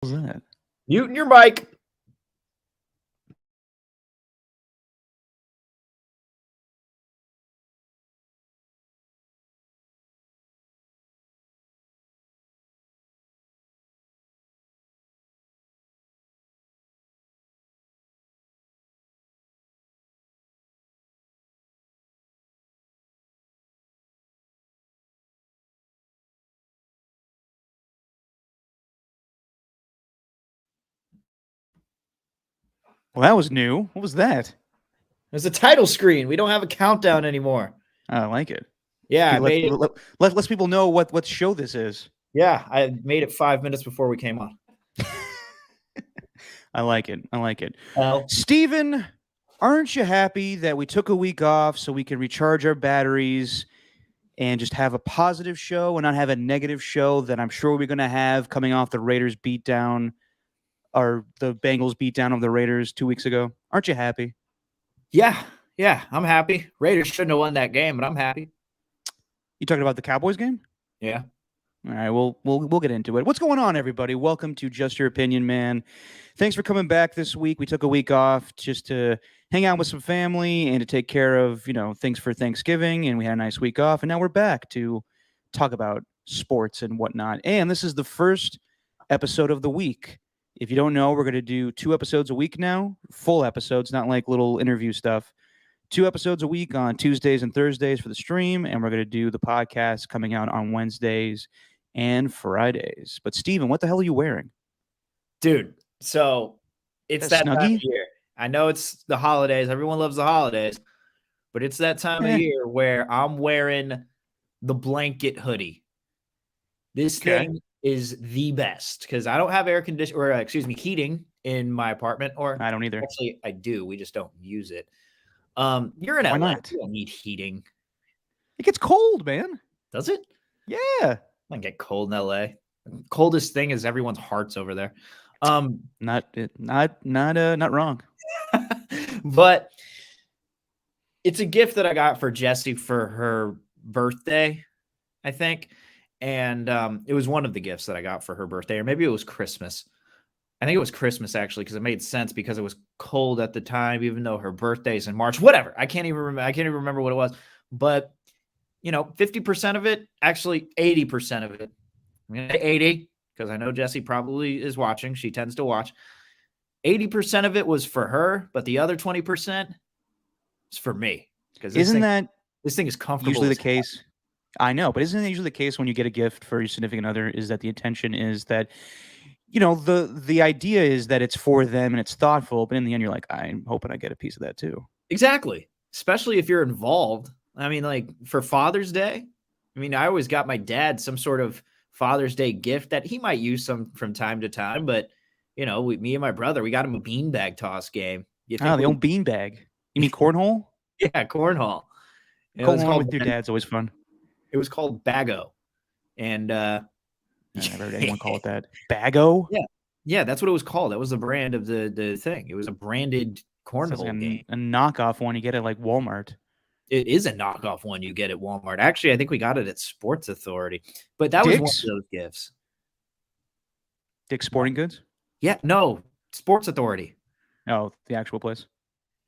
What was that? Muting your mic. Well, that was new. What was that? There's a title screen. We don't have a countdown anymore. I like it. Yeah, I made it. Let people know what show this is. Yeah, I made it 5 minutes before we came on. I like it. I like it. Well, Steven, aren't you happy that we took a week off so we can recharge our batteries and just have a positive show and not have a negative show that I'm sure we're going to have coming off the Raiders beatdown or the Bengals beatdown of the Raiders 2 weeks ago? Aren't you happy? yeah, I'm happy. Raiders shouldn't have won that game, but I'm happy. You talking about the Cowboys game? Yeah. All right, we'll get into it. What's going on, everybody? Welcome to Just Your Opinion, man. Thanks for coming back this week. We took a week off just to hang out with some family and to take care of, things for Thanksgiving, and we had a nice week off, and now we're back to talk about sports and whatnot. And this is the first episode of the week. If you don't know, we're going to do 2 episodes a week now, full episodes, not like little interview stuff. 2 episodes a week on Tuesdays and Thursdays for the stream, and we're going to do the podcast coming out on Wednesdays and Fridays. But Steven, what the hell are you wearing? Dude, so it's that time Snuggie? of year. I know it's the holidays. Everyone loves the holidays. But it's that time of year where I'm wearing the blanket hoodie. This thing is the best because I don't have heating in my apartment. Or I don't either. Actually, I do. We just don't use it. You're in LA. Why not? You don't need heating. It gets cold, man. Does it? Yeah. I get cold in LA. Coldest thing is everyone's hearts over there. Not wrong. But it's a gift that I got for Jessie for her birthday, I think. And it was one of the gifts that I got for her birthday, or maybe it was Christmas. I think it was Christmas, actually, because it made sense because it was cold at the time, even though her birthday's in March. Whatever. I can't even remember what it was. But 50% of it, actually 80% of it. I'm going to say 80 because I know Jessie probably is watching. She tends to watch. 80% of it was for her, but the other 20% is for me. Because this thing is comfortable. Usually the case. I know, but isn't it usually the case when you get a gift for your significant other is that the intention is that, the idea is that it's for them and it's thoughtful, but in the end you're like, I'm hoping I get a piece of that too. Exactly. Especially if you're involved. I mean, like for Father's Day, I always got my dad some sort of Father's Day gift that he might use some from time to time, but me and my brother, we got him a beanbag toss game. The old beanbag. You mean cornhole? Yeah, cornhole. Cornhole with your dad's always fun. It was called Bago. And I never heard anyone call it that. Bago? Yeah, that's what it was called. That was the brand of the thing. It was a branded cornhole game. A knockoff one you get at like Walmart. It is a knockoff one you get at Walmart. Actually, I think we got it at Sports Authority. But that was one of those gifts. Dick's Sporting Goods? Yeah, no, Sports Authority. Oh, the actual place.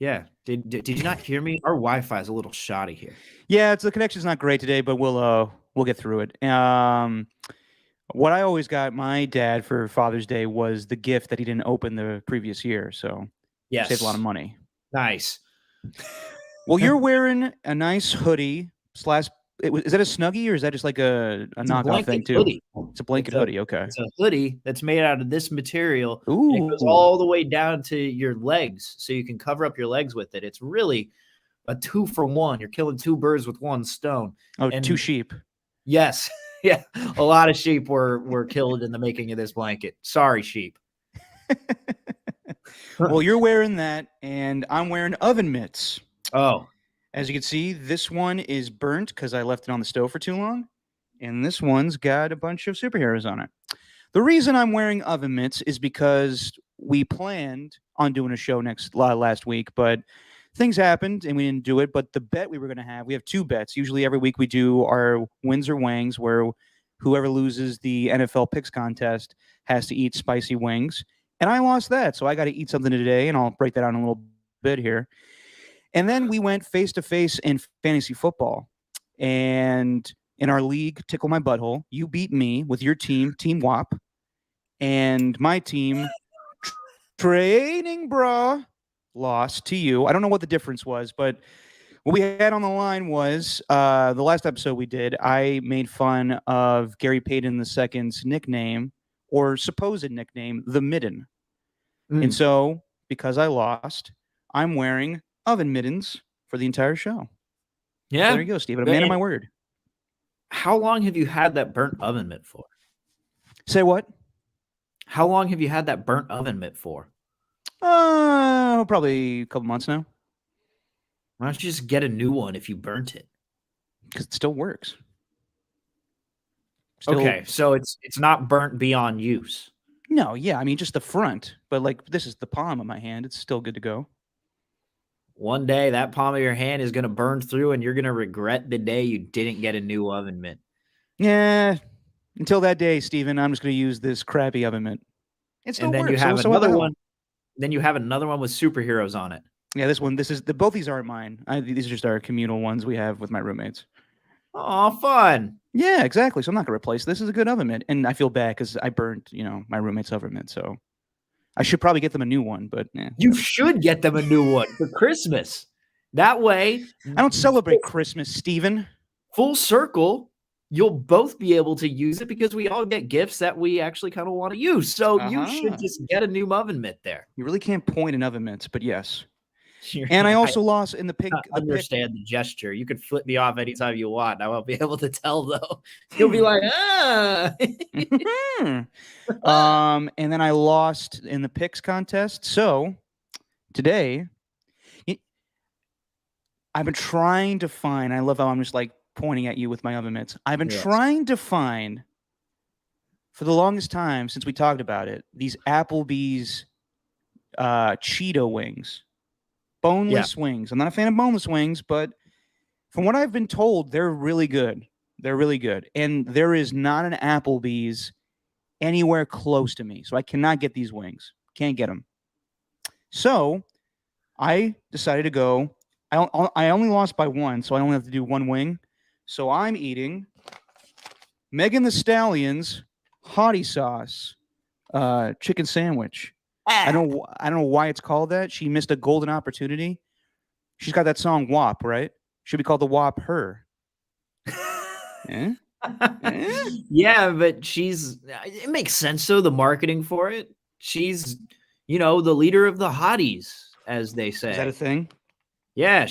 Yeah. Did you not hear me? Our Wi-Fi is a little shoddy here. Yeah, the connection's not great today, but we'll get through it. What I always got my dad for Father's Day was the gift that he didn't open the previous year, so saved a lot of money. Nice. Well, you're wearing a nice hoodie / is that a Snuggie or is that just like a knockoff thing too? Hoodie. It's a blanket hoodie. Okay. It's a hoodie that's made out of this material. Ooh. And it goes all the way down to your legs, so you can cover up your legs with it. It's really a 2-for-1. You're killing 2 birds with 1 stone. Oh, and 2 sheep. Yes. Yeah. A lot of sheep were killed in the making of this blanket. Sorry, sheep. Well, you're wearing that, and I'm wearing oven mitts. Oh. As you can see, this one is burnt because I left it on the stove for too long, and this one's got a bunch of superheroes on it. The reason I'm wearing oven mitts is because we planned on doing a show last week, but things happened and we didn't do it. But the bet we were going to have, we have 2 bets. Usually every week we do our wins or wangs, where whoever loses the NFL picks contest has to eat spicy wings. And I lost that. So I got to eat something today, and I'll break that down in a little bit here. And then we went face to face in fantasy football. And in our league, Tickle My Butthole, you beat me with your team, Team WAP, and my team, Training Bra, lost to you. I don't know what the difference was, but what we had on the line was the last episode we did, I made fun of Gary Payton II's nickname, or supposed nickname, the Midden. And so, because I lost, I'm wearing oven mittens for the entire show. Yeah. So there you go, Steven. A man of my word. How long have you had that burnt oven mitt for? Say what? How long have you had that burnt oven mitt for? Probably a couple months now. Why don't you just get a new one if you burnt it? Because it still works. Okay, so it's not burnt beyond use. No, yeah, I mean just the front, but like this is the palm of my hand. It's still good to go. One day that palm of your hand is going to burn through, and you're going to regret the day you didn't get a new oven mitt. Yeah, until that day, Steven, I'm just going to use this crappy oven mitt. It still and then works. You have so another one. Then you have another one with superheroes on it. Yeah, both these aren't mine. These are just our communal ones we have with my roommates. Oh, fun. Yeah, exactly. So I'm not going to replace this. Is a good oven mitt. And I feel bad because I burnt, my roommate's oven mitt. So I should probably get them a new one, but You should get them a new one for Christmas. That way. I don't celebrate Christmas, Steven. Full circle. You'll both be able to use it because we all get gifts that we actually kind of want to use. So you should just get a new oven mitt there. You really can't point in oven mitts, but yes. And I also lost in the pick. I understand the gesture. You could flip me off anytime you want. I won't be able to tell though. You'll be like, and then I lost in the picks contest. So today, I've been trying to find. I love how I'm just like pointing at you with my oven mitts. I've been trying to find for the longest time since we talked about it. These Applebee's Cheeto wings. Boneless wings. I'm not a fan of boneless wings, but from what I've been told, they're really good. They're really good. And there is not an Applebee's anywhere close to me. So I cannot get these wings. Can't get them. So I decided to go. I only lost by one, so I only have to do one wing. So I'm eating Megan Thee Stallion's Hoodie sauce chicken sandwich. I don't know why it's called that. She missed a golden opportunity. She's got that song WAP, right? Should be called the WAP Her. Yeah, but it makes sense though, the marketing for it. She's, the leader of the hotties, as they say. Is that a thing? Yeah,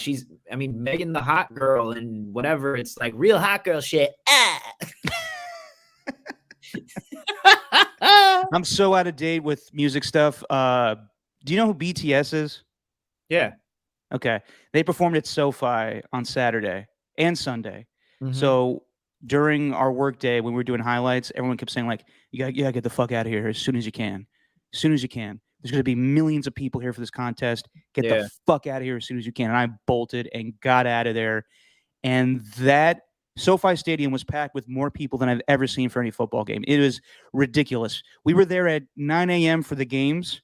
Megan the hot girl and whatever. It's like real hot girl shit. I'm so out of date with music stuff. Do you know who BTS is? Yeah. Okay. They performed at SoFi on Saturday and Sunday. Mm-hmm. So during our work day, when we were doing highlights, everyone kept saying, like, you gotta get the fuck out of here as soon as you can. As soon as you can. There's going to be millions of people here for this contest. Get the fuck out of here as soon as you can. And I bolted and got out of there. And that SoFi Stadium was packed with more people than I've ever seen for any football game. It was ridiculous. We were there at 9 a.m. for the games.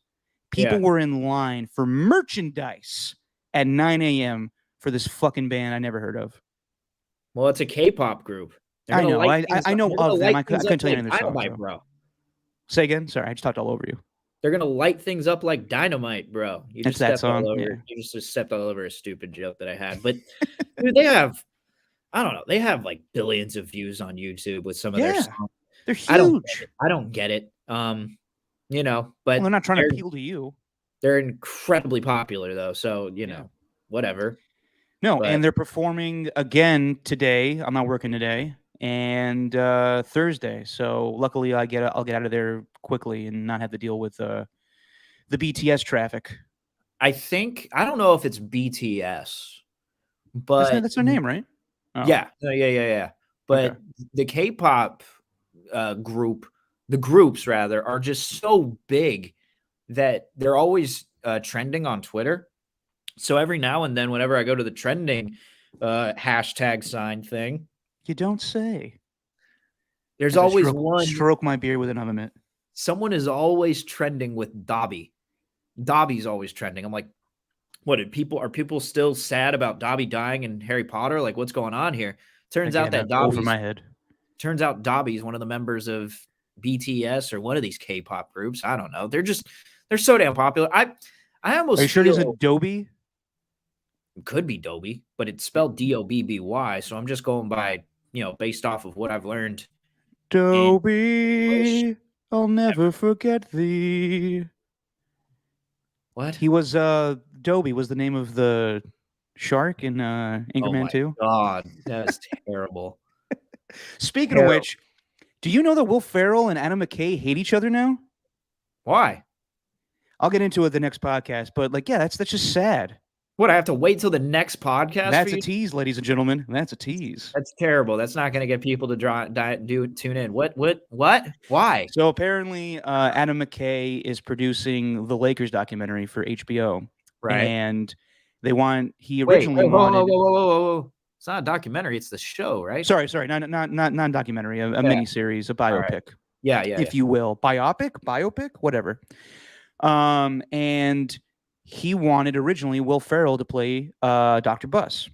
People were in line for merchandise at 9 a.m. for this fucking band I never heard of. Well, it's a K-pop group. I know. I know of them. I couldn't tell you anything. Dynamite, bro. Say again? Sorry, I just talked all over you. They're gonna light things up like dynamite, bro. You just that song. You just stepped all over a stupid joke that I had. But dude, they have, I don't know, they have like billions of views on YouTube with some of their songs. They're huge. I don't get it. But they're not trying to appeal to you. They're incredibly popular though, so whatever. No, and they're performing again today. I'm not working today. And Thursday. So luckily I'll get out of there quickly and not have to deal with the BTS traffic. I don't know if it's BTS, but that's their name, right? Oh. Yeah. But the K-pop the groups rather, are just so big that they're always trending on Twitter. So every now and then, whenever I go to the trending hashtag sign thing, you don't say. There's As I always one. stroke my beard with an oven mitt. Someone is always trending with Dobby. Dobby's always trending. I'm like, what are people still sad about Dobby dying in Harry Potter? Like, what's going on here? Turns out that over my head. Dobby's one of the members of BTS or one of these K-pop groups. I don't know. They're so damn popular. I almost Are you sure he's Adobe? Could be Dobby, but it's spelled Dobby. So I'm just going by, based off of what I've learned. Dobby, I'll never forget thee. What? He was Dobby was the name of the shark in Anchorman 2. God, that's terrible. Speaking of which, do you know that Will Ferrell and Adam McKay hate each other now? Why? I'll get into it the next podcast, but that's just sad. What, I have to wait till the next podcast? That's a tease, ladies and gentlemen. That's a tease. That's terrible. That's not going to get people to tune in. What? Why? So apparently, Adam McKay is producing the Lakers documentary for HBO, right? And he originally wanted. Whoa. It's not a documentary. It's the show, right? Sorry, not documentary. A miniseries, a biopic. Right. Yeah, if you will, biopic, whatever. And he wanted originally Will Ferrell to play Dr. Buss.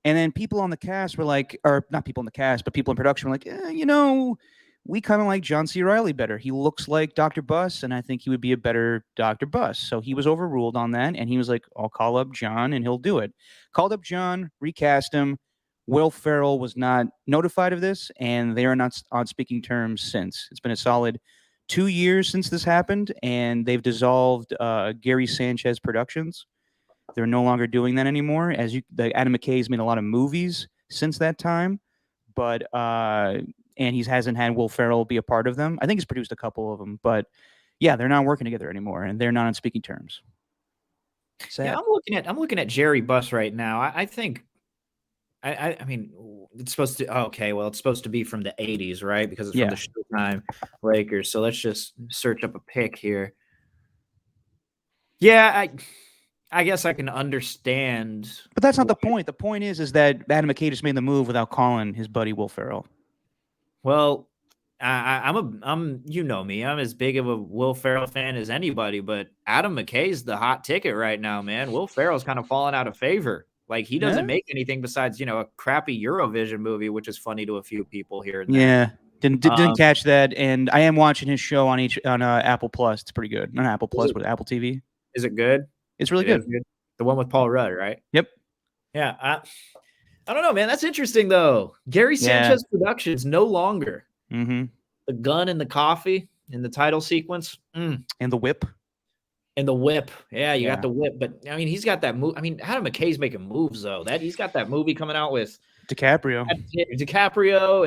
And then people on the cast were like, or not people in the cast, but people in production were like, we kind of like John C. Reilly better. He looks like Dr. Buss, and I think he would be a better Dr. Buss. So he was overruled on that, and he was like, I'll call up John, and he'll do it. Called up John, recast him. Will Ferrell was not notified of this, and they are not on speaking terms since. It's been a solid 2 years since this happened, and they've dissolved Gary Sanchez Productions. They're no longer doing that anymore. Adam McKay's made a lot of movies since that time, but and he hasn't had Will Ferrell be a part of them. I think he's produced a couple of them, but they're not working together anymore, and they're not on speaking terms. Sad. Yeah, I'm looking at Jerry Buss right now. I think. I mean, it's supposed to. It's supposed to be from the 80s, right? Because it's from the Showtime Lakers. So let's just search up a pic here. Yeah, I guess I can understand. But that's not the point. The point is that Adam McKay just made the move without calling his buddy Will Ferrell. Well, I'm you know me. I'm as big of a Will Ferrell fan as anybody, but Adam McKay's the hot ticket right now, man. Will Ferrell's kind of fallen out of favor. Like, he doesn't make anything besides, a crappy Eurovision movie, which is funny to a few people here and there. Yeah, didn't catch that, and I am watching his show on Apple Plus. It's pretty good. Not Apple Plus, but Apple TV. Is it good? It's really good. The one with Paul Rudd, right? Yep. Yeah, I don't know, man. That's interesting, though. Gary Sanchez Productions no longer. Mm-hmm. The gun and the coffee in the title sequence. And the whip. And the whip. Yeah, you got the whip. But, I mean, he's got that move. I mean, Adam McKay's making moves, though. He's got that movie coming out with DiCaprio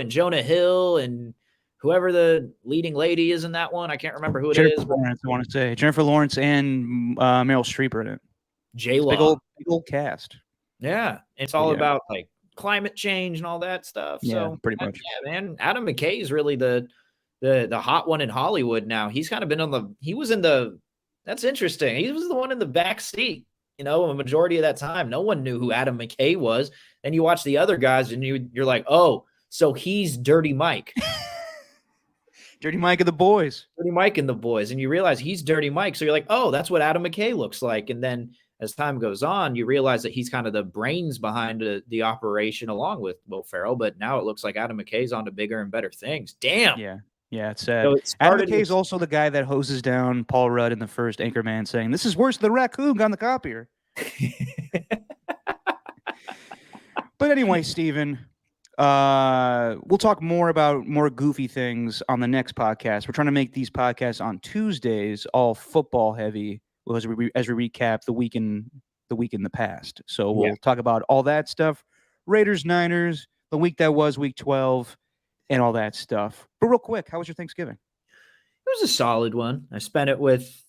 and Jonah Hill and whoever the leading lady is in that one. I can't remember who it is. Lawrence, I want to say. Jennifer Lawrence and Meryl Streep are in it. JYOM. Big old cast. Yeah. It's all about, like, climate change and all that stuff. Yeah, so, pretty much. Yeah, man. Adam McKay is really the hot one in Hollywood now. He's kind of been that's interesting. He was the one in the back seat, a majority of that time. No one knew who Adam McKay was. And you watch the other guys and you're like, oh, so he's Dirty Mike. Dirty Mike and the Boys. Dirty Mike and the Boys. And you realize he's Dirty Mike. So you're like, oh, that's what Adam McKay looks like. And then as time goes on, you realize that he's kind of the brains behind the operation along with Will Ferrell. But now it looks like Adam McKay's on to bigger and better things. Damn. Yeah. Yeah, it's sad. So Adam McKay is also the guy that hoses down Paul Rudd in the first Anchorman, saying, "This is worse than the raccoon on the copier." But anyway, Steven, we'll talk more about more goofy things on the next podcast. We're trying to make these podcasts on Tuesdays all football heavy as we recap the week in the past. So we'll talk about all that stuff, Raiders, Niners, the week that was week 12. And all that stuff. But real quick, how was your Thanksgiving? It was a solid one. I spent it with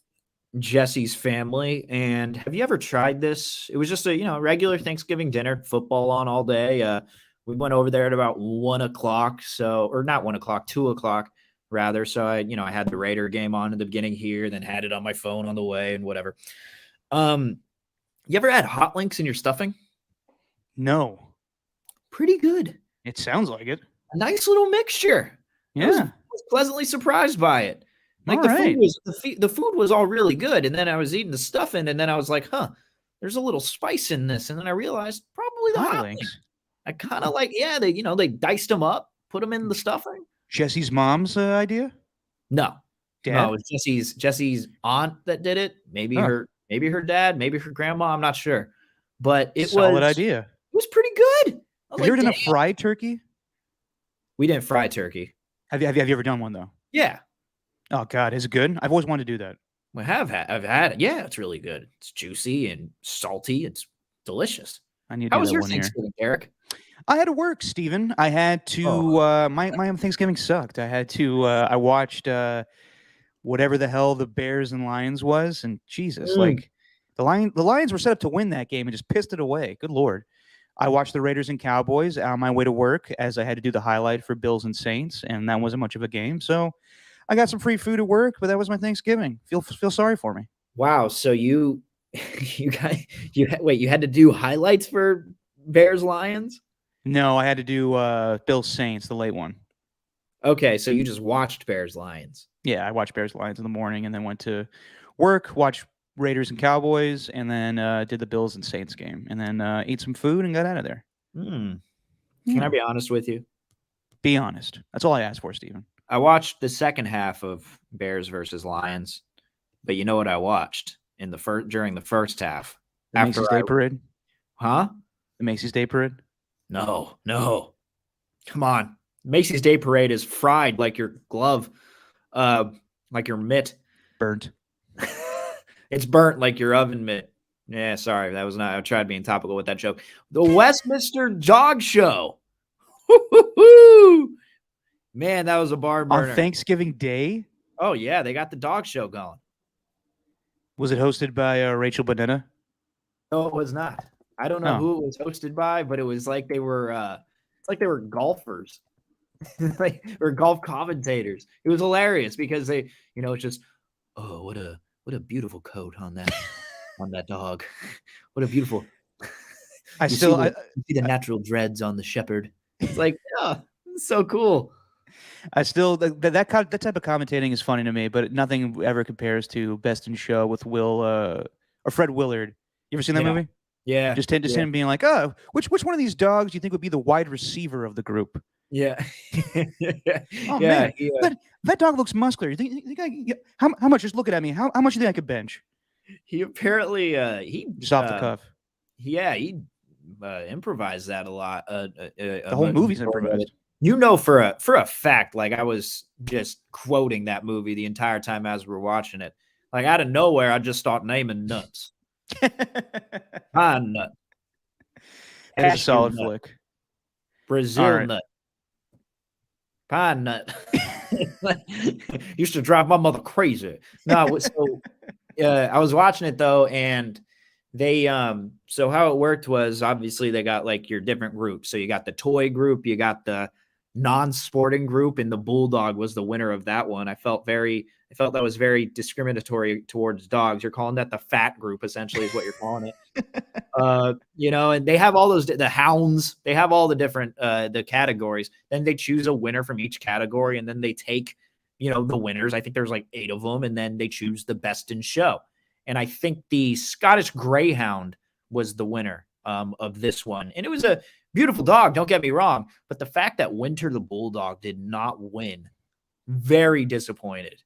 Jesse's family. And have you ever tried this? It was just a regular Thanksgiving dinner, football on all day. We went over there at about 1 o'clock. or not 1 o'clock, 2 o'clock rather. So I had the Raider game on in the beginning here, then had it on my phone on the way and whatever. You ever had hot links in your stuffing? No. Pretty good. It sounds like it. a nice little mixture. I was pleasantly surprised by it. Like the food was all really good, and then I was eating the stuffing, and then I was like, huh, there's a little spice in this, and then I realized probably the hot links. I kind of like, they diced them up, put them in the stuffing. Jesse's mom's idea? No, Dad? No, it was Jesse's aunt that did it. Maybe her dad, maybe her grandma. I'm not sure, but it was solid idea. It was pretty good. Have you ever done a fried turkey? We didn't fry turkey. Have you ever done one though? Yeah. Oh God, is it good? I've always wanted to do that. I've had it. Yeah, it's really good. It's juicy and salty. It's delicious. I need to do that one year. How was your Thanksgiving, Derek? I had to work, Steven. I had to. My Thanksgiving sucked. I had to. I watched whatever the hell the Bears and Lions was, and Jesus, like the Lions were set up to win that game and just pissed it away. Good Lord. I watched the Raiders and Cowboys on my way to work as I had to do the highlight for Bills and Saints, and that wasn't much of a game. So I got some free food at work, but that was my Thanksgiving. Feel sorry for me. Wow. So you had to do highlights for Bears Lions? No, I had to do Bills Saints, the late one. Okay, so you just watched Bears Lions. Yeah, I watched Bears Lions in the morning and then went to work, watched Raiders and Cowboys, and then did the Bills and Saints game, and then ate some food and got out of there. Can I be honest with you? Be honest. That's all I asked for, Steven. I watched the second half of Bears versus Lions, but you know what I watched during the first half? The Macy's Day Parade? Huh? The Macy's Day Parade? No. Come on. Macy's Day Parade is fried like your glove, like your mitt. Burnt. It's burnt like your oven mitt. Yeah, sorry. That was not, I tried being topical with that joke. The Westminster Dog Show. Man, that was a barn burner. On Thanksgiving Day? Oh, yeah. They got the dog show going. Was it hosted by Rachel Bonetta? No, it was not. I don't know who it was hosted by, but it was like they were it's like they were golfers. Like or golf commentators. It was hilarious because they, it's just, oh, what a beautiful coat on that dog. What a beautiful you see the natural dreads on the shepherd. It's like, oh, it's so cool. I still that type of commentating is funny to me, but nothing ever compares to Best in Show with Will or Fred Willard. You ever seen that movie? Yeah. Just him being like, oh, which one of these dogs do you think would be the wide receiver of the group? Yeah. Oh man, that dog looks muscular. You think how much? Just look at me. How much do you think I could bench? He apparently just off the cuff. Yeah, he improvised that a lot. The whole movie's improvised. For a fact, like I was just quoting that movie the entire time as we were watching it. Like out of nowhere, I just start naming nuts. Pine nut. It's a solid flick. Brazil nut. Pine nut. Used to drive my mother crazy. No, so I was watching it though, and they so how it worked was obviously they got like your different groups. So you got the toy group, you got the non-sporting group, and the Bulldog was the winner of that one. I felt that was very discriminatory towards dogs. You're calling that the fat group, essentially, is what you're calling it. And they have all the hounds. They have all the different the categories. Then they choose a winner from each category, and then they take, the winners. I think there's like 8 of them, and then they choose the best in show. And I think the Scottish Greyhound was the winner of this one. And it was a beautiful dog, don't get me wrong. But the fact that Winter the Bulldog did not win, very disappointed.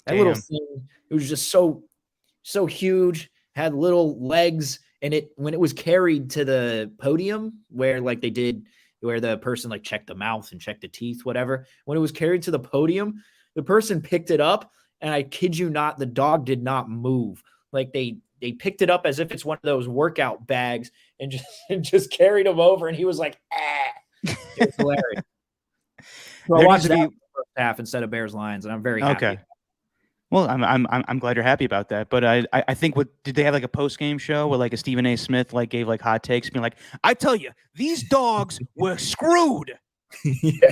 That little thing, it was just so huge, had little legs, and when it was carried to the podium where the person like checked the mouth and checked the teeth, whatever, when it was carried to the podium, the person picked it up, and I kid you not, the dog did not move. Like they picked it up as if it's one of those workout bags and just carried him over, and he was like, ah. It was hilarious. So I watched that first half instead of Bears Lions, and I'm very happy. Okay. Well, I'm glad you're happy about that. But I think did they have like a post game show where like a Stephen A. Smith like gave like hot takes, being like, I tell you, these dogs were screwed. Yeah.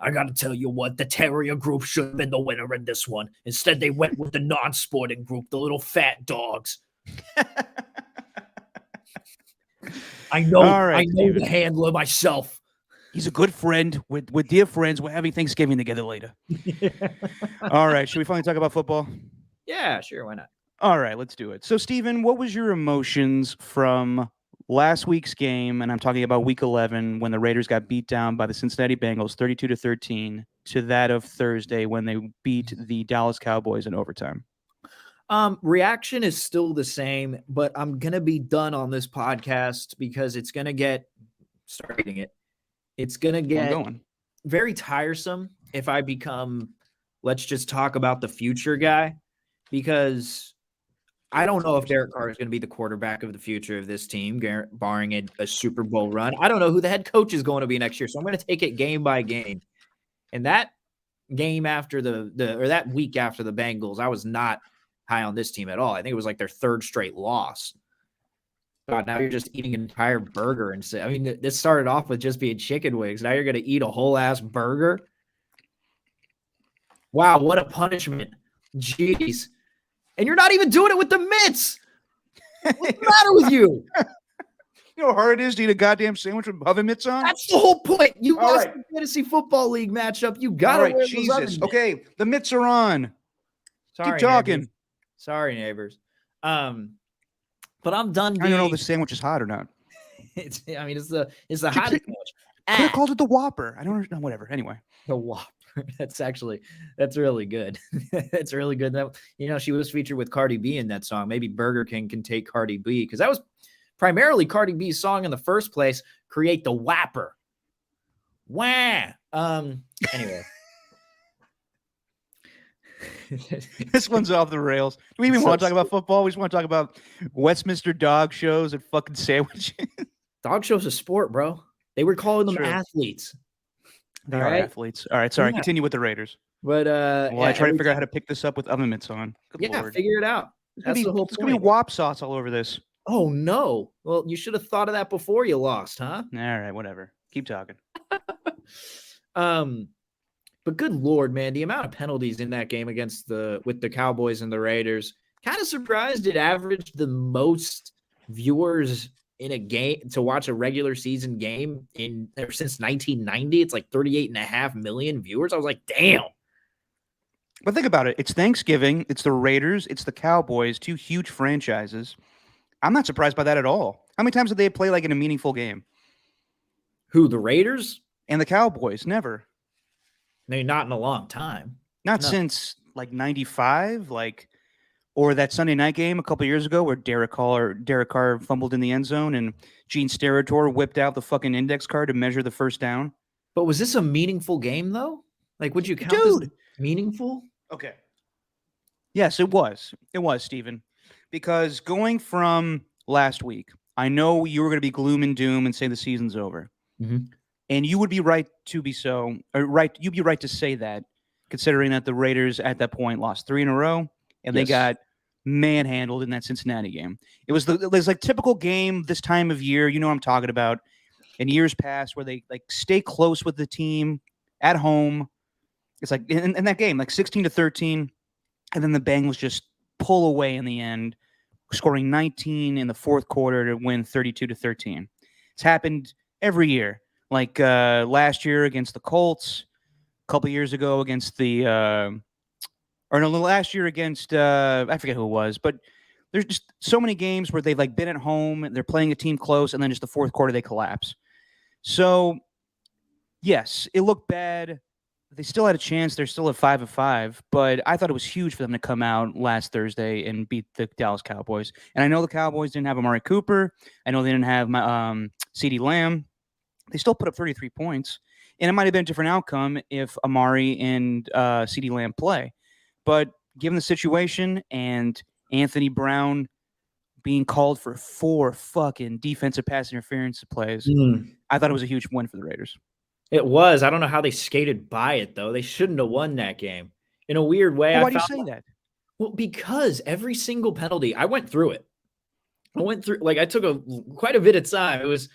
I got to tell you what, the Terrier group should have been the winner in this one. Instead, they went with the non-sporting group, the little fat dogs. I know the handler myself. He's a good friend. We're dear friends. We're having Thanksgiving together later. All right. Should we finally talk about football? Yeah, sure. Why not? All right, let's do it. So, Steven, what was your emotions from last week's game? And I'm talking about week 11 when the Raiders got beat down by the Cincinnati Bengals 32-13 to that of Thursday when they beat the Dallas Cowboys in overtime. Reaction is still the same, but I'm going to be done on this podcast because it's going to get starting it. It's going to get very tiresome if I become, let's just talk about the future guy, because I don't know if Derek Carr is going to be the quarterback of the future of this team, barring a Super Bowl run. I don't know who the head coach is going to be next year, so I'm going to take it game by game. And that game after that week after the Bengals, I was not high on this team at all. I think it was like their third straight loss. God, now you're just eating an entire burger and say, I mean, this started off with just being chicken wings. Now you're going to eat a whole ass burger. Wow, what a punishment. Jeez. And you're not even doing it with the mitts. What's the matter with you? You know how hard it is to eat a goddamn sandwich with oven mitts on? That's the whole point. You lost the Fantasy Football League matchup. You got to wear Jesus. those oven mitts. Okay, the mitts are on. Sorry, keep talking. Neighbors. Sorry, neighbors. But I'm done. I don't know if the sandwich is hot or not. It's the hottest sandwich. Could have called it the Whopper. I don't understand. Whatever. Anyway, the Whopper. That's really good. That's really good. That, she was featured with Cardi B in that song. Maybe Burger King can take Cardi B, because that was primarily Cardi B's song in the first place. Create the Whopper. Wah. Anyway. This one's off the rails. Do we even want to talk about football? We just want to talk about Westminster Dog Shows and fucking sandwiches. Dog Show's a sport, bro. They were calling them athletes. They are athletes. All right, sorry. Continue with the Raiders. But I try to figure out how to pick this up with oven mitts on. Good Lord. Figure it out. That's the whole point. It's gonna be WAP sauce all over this. Oh no! Well, you should have thought of that before you lost, huh? All right, whatever. Keep talking. But good Lord, man, the amount of penalties in that game with the Cowboys and the Raiders, kind of surprised it averaged the most viewers in a game to watch a regular season game since 1990. It's like 38.5 million viewers. I was like, damn. But think about it. It's Thanksgiving. It's the Raiders. It's the Cowboys. Two huge franchises. I'm not surprised by that at all. How many times did they play like in a meaningful game? Who, the Raiders? And the Cowboys? Never. No, not in a long time. Not since like 95, or that Sunday night game a couple years ago where Derek Carr fumbled in the end zone and Gene Steratore whipped out the fucking index card to measure the first down. But was this a meaningful game though? Like, would you count this meaningful? Okay. Yes, it was. It was, Steven. Because going from last week, I know you were going to be gloom and doom and say the season's over. Mm-hmm. And you would be right to be so, or right. You'd be right to say that, considering that the Raiders at that point lost 3 in a row, and they got manhandled in that Cincinnati game. It was like typical game this time of year. You know what I'm talking about. In years past, where they like stay close with the team at home. It's like in that game, like 16-13, and then the Bengals just pull away in the end, scoring 19 in the fourth quarter to win 32-13. It's happened every year. Like last year against the Colts, a couple years ago against last year against I forget who it was, but there's just so many games where they've like been at home, they're playing a team close, and then just the fourth quarter they collapse. So yes, it looked bad. They still had a chance. They're still at 5-5, but I thought it was huge for them to come out last Thursday and beat the Dallas Cowboys. And I know the Cowboys didn't have Amari Cooper. I know they didn't have CeeDee Lamb. They still put up 33 points, and it might have been a different outcome if Amari and CeeDee Lamb play. But given the situation and Anthony Brown being called for 4 fucking defensive pass interference plays, I thought it was a huge win for the Raiders. It was. I don't know how they skated by it, though. They shouldn't have won that game. In a weird way. Well, why do you say that? Well, because every single penalty, I went through it. I took quite a bit of time. It was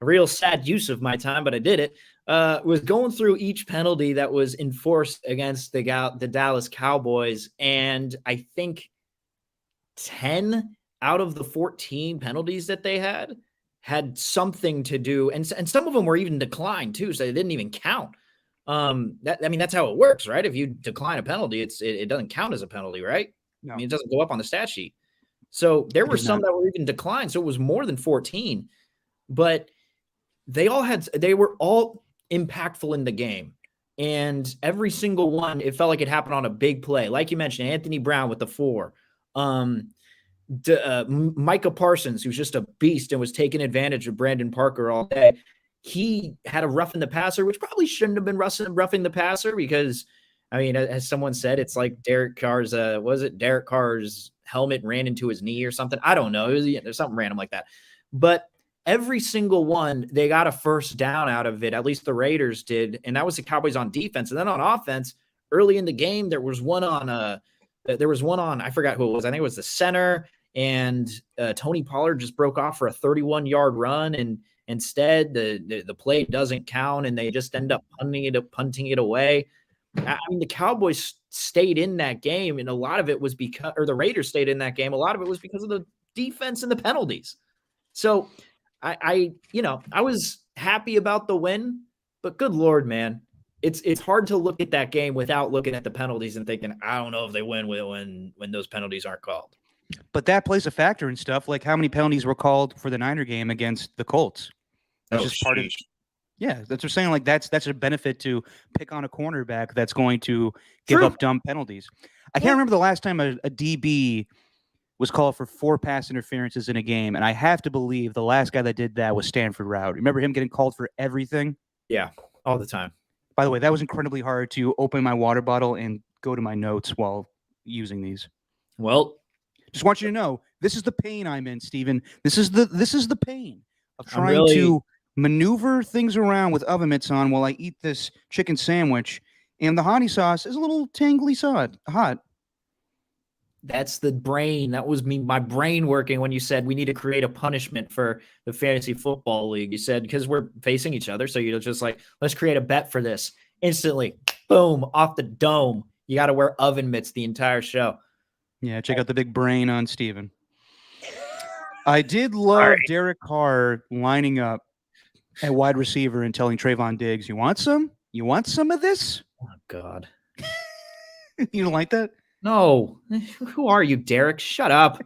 a real sad use of my time, but I did it. Was going through each penalty that was enforced against the Dallas Cowboys, and I think 10 out of the 14 penalties that they had had something to do, and some of them were even declined too, so they didn't even count. That's how it works, right? If you decline a penalty, it doesn't count as a penalty, right? No. I mean, it doesn't go up on the stat sheet. So there were some that were even declined, so it was more than 14. But they were all impactful in the game. And every single one, it felt like it happened on a big play. Like you mentioned, Anthony Brown with the 4. Micah Parsons, who's just a beast and was taking advantage of Brandon Parker all day. He had a roughing the passer, which probably shouldn't have been roughing the passer because, I mean, as someone said, it's like Derek Carr's helmet ran into his knee or something. I don't know. There's something random like that. But every single one, they got a first down out of it. At least the Raiders did. And that was the Cowboys on defense. And then on offense, early in the game, there was one on, I forgot who it was. I think it was the center. And Tony Pollard just broke off for a 31-yard run. And instead, the play doesn't count. And they just end up punting it away. I mean, the Cowboys stayed in that game. And a lot of it was the Raiders stayed in that game. A lot of it was because of the defense and the penalties. So I was happy about the win, but good Lord, man, it's hard to look at that game without looking at the penalties and thinking, I don't know if they win when those penalties aren't called. But that plays a factor in stuff like how many penalties were called for the Niner game against the Colts. That's just part of it. Yeah, that's what I'm saying. Like that's a benefit to pick on a cornerback that's going to give up dumb penalties. I can't remember the last time a DB was called for 4 pass interferences in a game, and I have to believe the last guy that did that was Stanford Routt. Remember him getting called for everything? Yeah, all the time. By the way, that was incredibly hard to open my water bottle and go to my notes while using these. Well, just want you to know, this is the pain I'm in, Steven. This is the pain of trying to maneuver things around with oven mitts on while I eat this chicken sandwich, and the honey sauce is a little tangly hot. That's the brain. That was my brain working when you said we need to create a punishment for the fantasy football league. You said because we're facing each other, so you're just like, let's create a bet for this. Instantly, boom, off the dome. You got to wear oven mitts the entire show. Yeah, check out the big brain on Steven. I did love Derek Carr lining up at wide receiver and telling Trayvon Diggs, "You want some? You want some of this?" Oh God, you don't like that? No. Who are you, Derek? Shut up.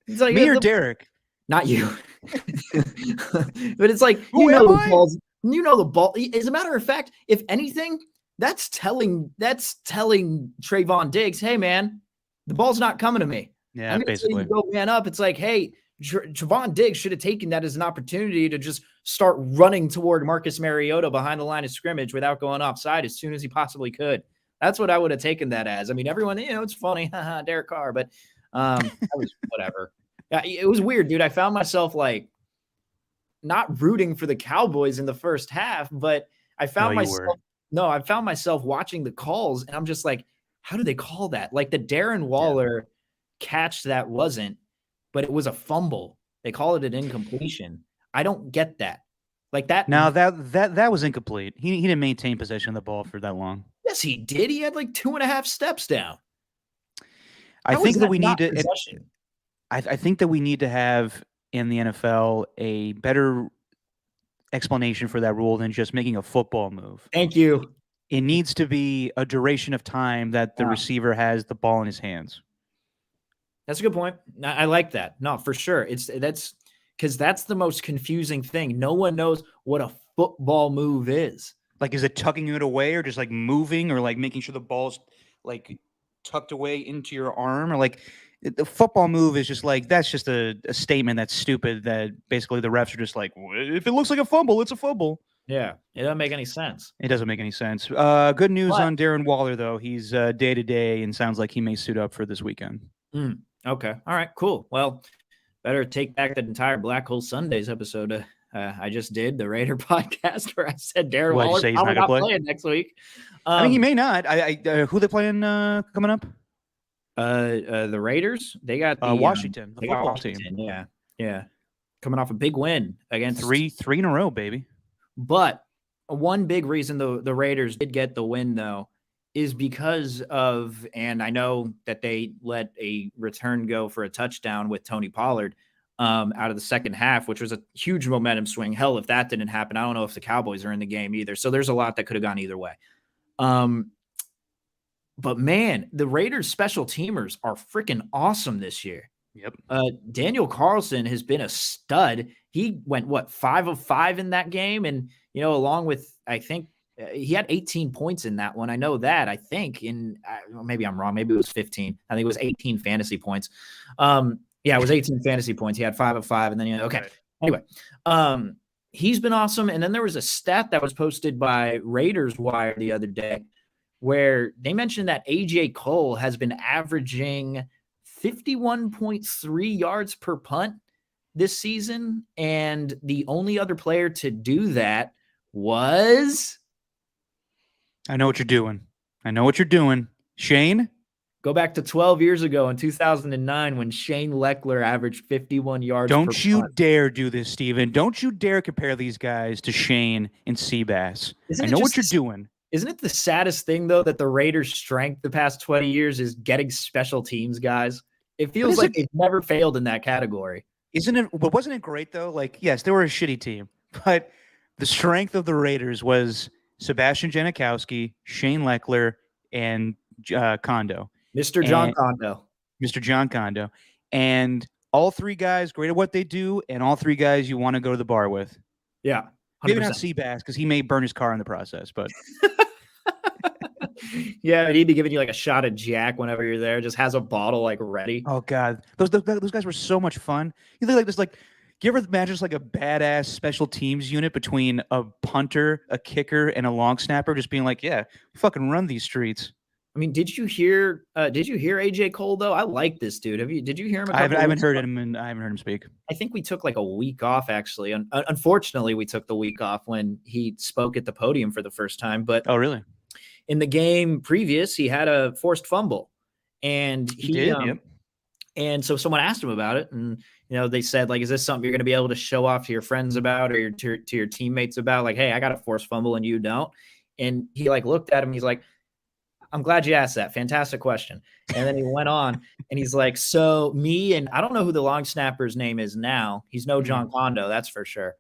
It's like, me or Derek? Not you. But it's like, Who am I? Balls. You know the ball. As a matter of fact, if anything, that's telling Trayvon Diggs, hey, man, the ball's not coming to me. Yeah, basically. You go man up. It's like, hey, Trayvon Diggs should have taken that as an opportunity to just start running toward Marcus Mariota behind the line of scrimmage without going offside as soon as he possibly could. That's what I would have taken that as. I mean, everyone, it's funny, Derek Carr, but I was whatever. Yeah, it was weird, dude. I found myself like not rooting for the Cowboys in the first half, but I found myself watching the calls, and I'm just like, how do they call that? Like the Darren Waller catch that wasn't, but it was a fumble. They call it an incompletion. I don't get that. Like that. Now that was incomplete. He didn't maintain possession of the ball for that long. Yes, he did. He had like 2.5 steps down. I think that we need to. I think that we need to have in the NFL a better explanation for that rule than just making a football move. Thank you. It needs to be a duration of time that the receiver has the ball in his hands. That's a good point. I like that. No, for sure. That's because that's the most confusing thing. No one knows what a football move is. Like, is it tucking it away or just like moving or like making sure the ball's like tucked away into your arm? Or like the football move is just like, that's just a statement that's stupid that basically the refs are just like, if it looks like a fumble, it's a fumble. Yeah, it doesn't make any sense. It doesn't make any sense. Good news on Darren Waller, though. He's day-to-day and sounds like he may suit up for this weekend. Okay. All right, cool. Well, better take back that entire Black Hole Sundays episode I just did, the Raider podcast, where I said Darren Waller's probably not playing next week. I mean, he may not. Who they playing coming up? The Raiders. They got Washington, the football team. Yeah. Coming off a big win against three in a row, baby. But one big reason the Raiders did get the win, though, is because of, and I know that they let a return go for a touchdown with Tony Pollard. out of the second half, which was a huge momentum swing. Hell, if that didn't happen, I don't know if the Cowboys are in the game either. So there's a lot that could have gone either way. But man, the Raiders special teamers are freaking awesome this year. Yep. Daniel Carlson has been a stud. He went 5 of 5 in that game, and along with I think he had 18 points in that one. I know that. I think maybe I'm wrong. Maybe it was 15. I think it was 18 fantasy points. Yeah, it was 18 fantasy points. He had 5 of 5, and then okay. Right. Anyway, he's been awesome. And then there was a stat that was posted by Raiders Wire the other day where they mentioned that AJ Cole has been averaging 51.3 yards per punt this season, and the only other player to do that was... I know what you're doing. Shane? Go back to 12 years ago in 2009 when Shane Leckler averaged 51 yards per punt. Don't you dare do this, Steven. Don't you dare compare these guys to Shane and Seabass. I know what you're doing. Isn't it the saddest thing, though, that the Raiders' strength the past 20 years is getting special teams guys? It feels like they've never failed in that category. But wasn't it great, though? Like, yes, they were a shitty team, but the strength of the Raiders was Sebastian Janikowski, Shane Leckler, and Kondo. Mr. John Kondo. And all three guys great at what they do, and all three guys you want to go to the bar with. Yeah. 100%. Maybe not Seabass, because he may burn his car in the process, but... Yeah, he'd be giving you like a shot of Jack whenever you're there. Just has a bottle like ready. Oh God, those guys were so much fun. You think like this, like, do you ever imagine just like a badass special teams unit between a punter, a kicker, and a long snapper, just being like, yeah, fucking run these streets. I mean, did you hear AJ Cole though? I like this dude. Did you hear him? I haven't heard him, and I haven't heard him speak. I think we took like a week off actually. Unfortunately, we took the week off when he spoke at the podium for the first time. But oh, really? In the game previous, he had a forced fumble, and he did. Yep. And so someone asked him about it, and they said, like, is this something you're going to be able to show off to your friends about, or to your teammates about? Like, hey, I got a forced fumble and you don't. And he like looked at him. He's like, I'm glad you asked that. Fantastic question. And then he went on, and he's like, so me and I don't know who the long snapper's name is now. He's no John Kondo, that's for sure.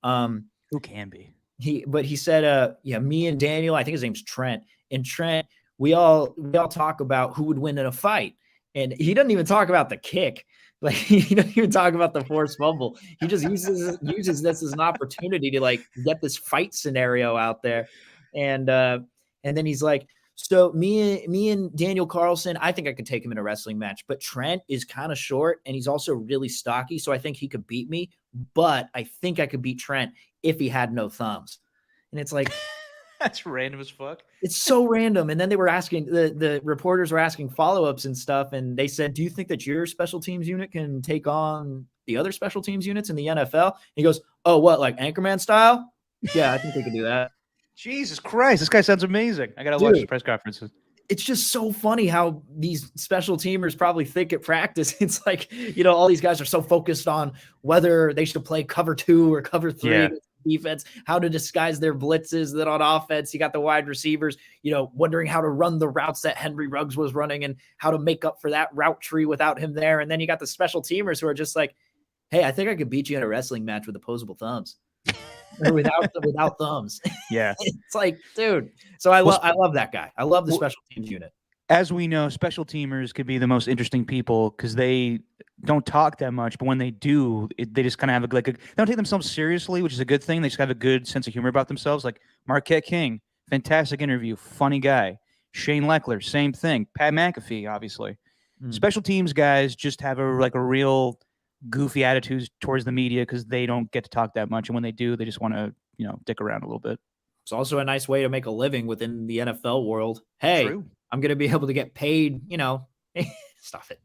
Who can be? He said, me and Daniel, I think his name's Trent. And Trent, we all talk about who would win in a fight. And he doesn't even talk about the kick. Like, he doesn't even talk about the forced fumble. He just uses this as an opportunity to like get this fight scenario out there. And then he's like, so me and Daniel Carlson, I think I could take him in a wrestling match, but Trent is kind of short and he's also really stocky. So I think he could beat me, but I think I could beat Trent if he had no thumbs. And it's like, that's random as fuck. It's so random. And then they were asking, the reporters were asking follow-ups and stuff. And they said, do you think that your special teams unit can take on the other special teams units in the NFL? And he goes, oh, what, like Anchorman style? Yeah, I think they could do that. Jesus Christ, this guy sounds amazing. I got to watch his press conferences. It's just so funny how these special teamers probably think at practice. It's like, all these guys are so focused on whether they should play cover 2 or cover 3 defense, how to disguise their blitzes. Then on offense, you got the wide receivers, wondering how to run the routes that Henry Ruggs was running and how to make up for that route tree without him there. And then you got the special teamers who are just like, hey, I think I could beat you in a wrestling match with opposable thumbs. Or without thumbs. Yeah. It's like, dude. So I love that guy. I love the special teams unit. As we know, special teamers could be the most interesting people because they don't talk that much, but when they do, they just kind of have they don't take themselves seriously, which is a good thing. They just have a good sense of humor about themselves. Like Marquette King, fantastic interview, funny guy. Shane Leckler, same thing. Pat McAfee, obviously. Special teams guys just have a real goofy attitudes towards the media because they don't get to talk that much, and when they do, they just want to dick around a little bit. It's also a nice way to make a living within the NFL world. Hey, true. I'm going to be able to get paid, stop it.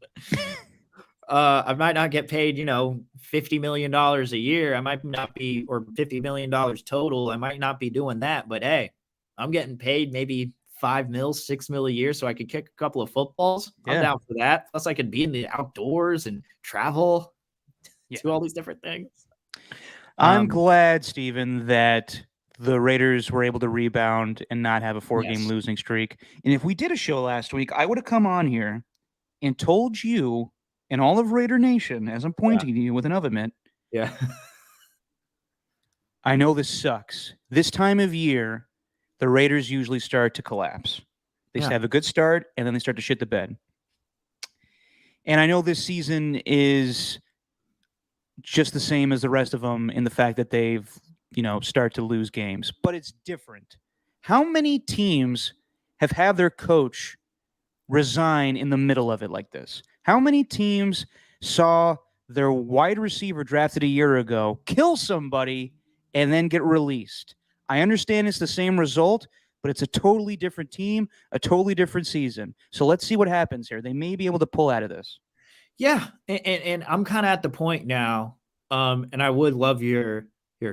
I might not get paid, $50 million a year. I might not be, or $50 million total. I might not be doing that, but hey, I'm getting paid maybe $5 mil, $6 mil a year so I could kick a couple of footballs. I'm down for that. Plus I could be in the outdoors and travel, do all these different things. I'm glad, Steven, that the Raiders were able to rebound and not have a 4-game losing streak. And if we did a show last week, I would have come on here and told you and all of Raider Nation, as I'm pointing to you with an oven mitt, Yeah. I know this sucks. This time of year, the Raiders usually start to collapse. They have a good start, and then they start to shit the bed. And I know this season is just the same as the rest of them in the fact that they've, start to lose games. But it's different. How many teams have had their coach resign in the middle of it like this? How many teams saw their wide receiver drafted a year ago kill somebody and then get released? I understand it's the same result, but it's a totally different team, a totally different season. So let's see what happens here. They may be able to pull out of this. Yeah, and I'm kind of at the point now, and I would love your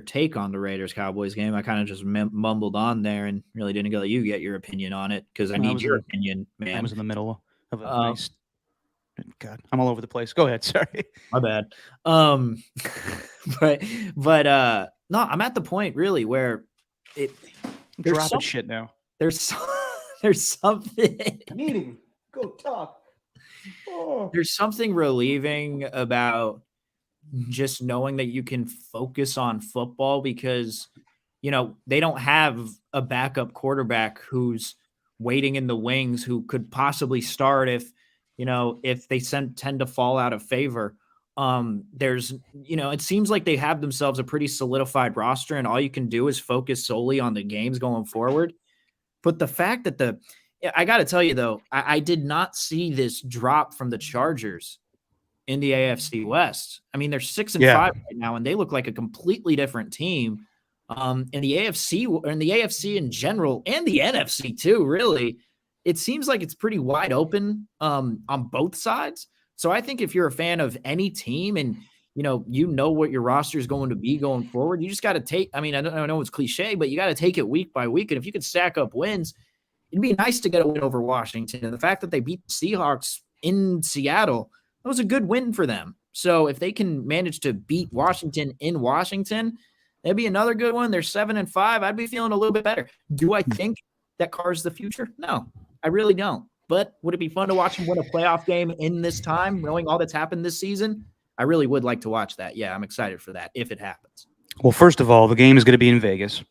take on the Raiders-Cowboys game. I kind of just mumbled on there and really didn't let you get your opinion on it because I need your opinion, man. I was in the middle of a nice... God, I'm all over the place. Go ahead. Sorry. My bad. But no, I'm at the point really where dropping shit now. There's something. Meeting. Go talk. Oh. There's something relieving about just knowing that you can focus on football because, they don't have a backup quarterback who's waiting in the wings who could possibly start if they tend to fall out of favor. There's, it seems like they have themselves a pretty solidified roster and all you can do is focus solely on the games going forward. But the fact that I got to tell you though, I did not see this drop from the Chargers in the AFC West. I mean, they're 6-5 right now, and they look like a completely different team. In the AFC in general, and the NFC too, really, it seems like it's pretty wide open on both sides. So I think if you're a fan of any team and you know what your roster is going to be going forward, you just got to take. I mean, I know it's cliche, but you got to take it week by week. And if you could stack up wins, it'd be nice to get a win over Washington. And the fact that they beat the Seahawks in Seattle, that was a good win for them. So if they can manage to beat Washington in Washington, that'd be another good one. They're 7-5. I'd be feeling a little bit better. Do I think that car's the future? No, I really don't. But would it be fun to watch them win a playoff game in this time, knowing all that's happened this season? I really would like to watch that. Yeah, I'm excited for that if it happens. Well, first of all, the game is going to be in Vegas.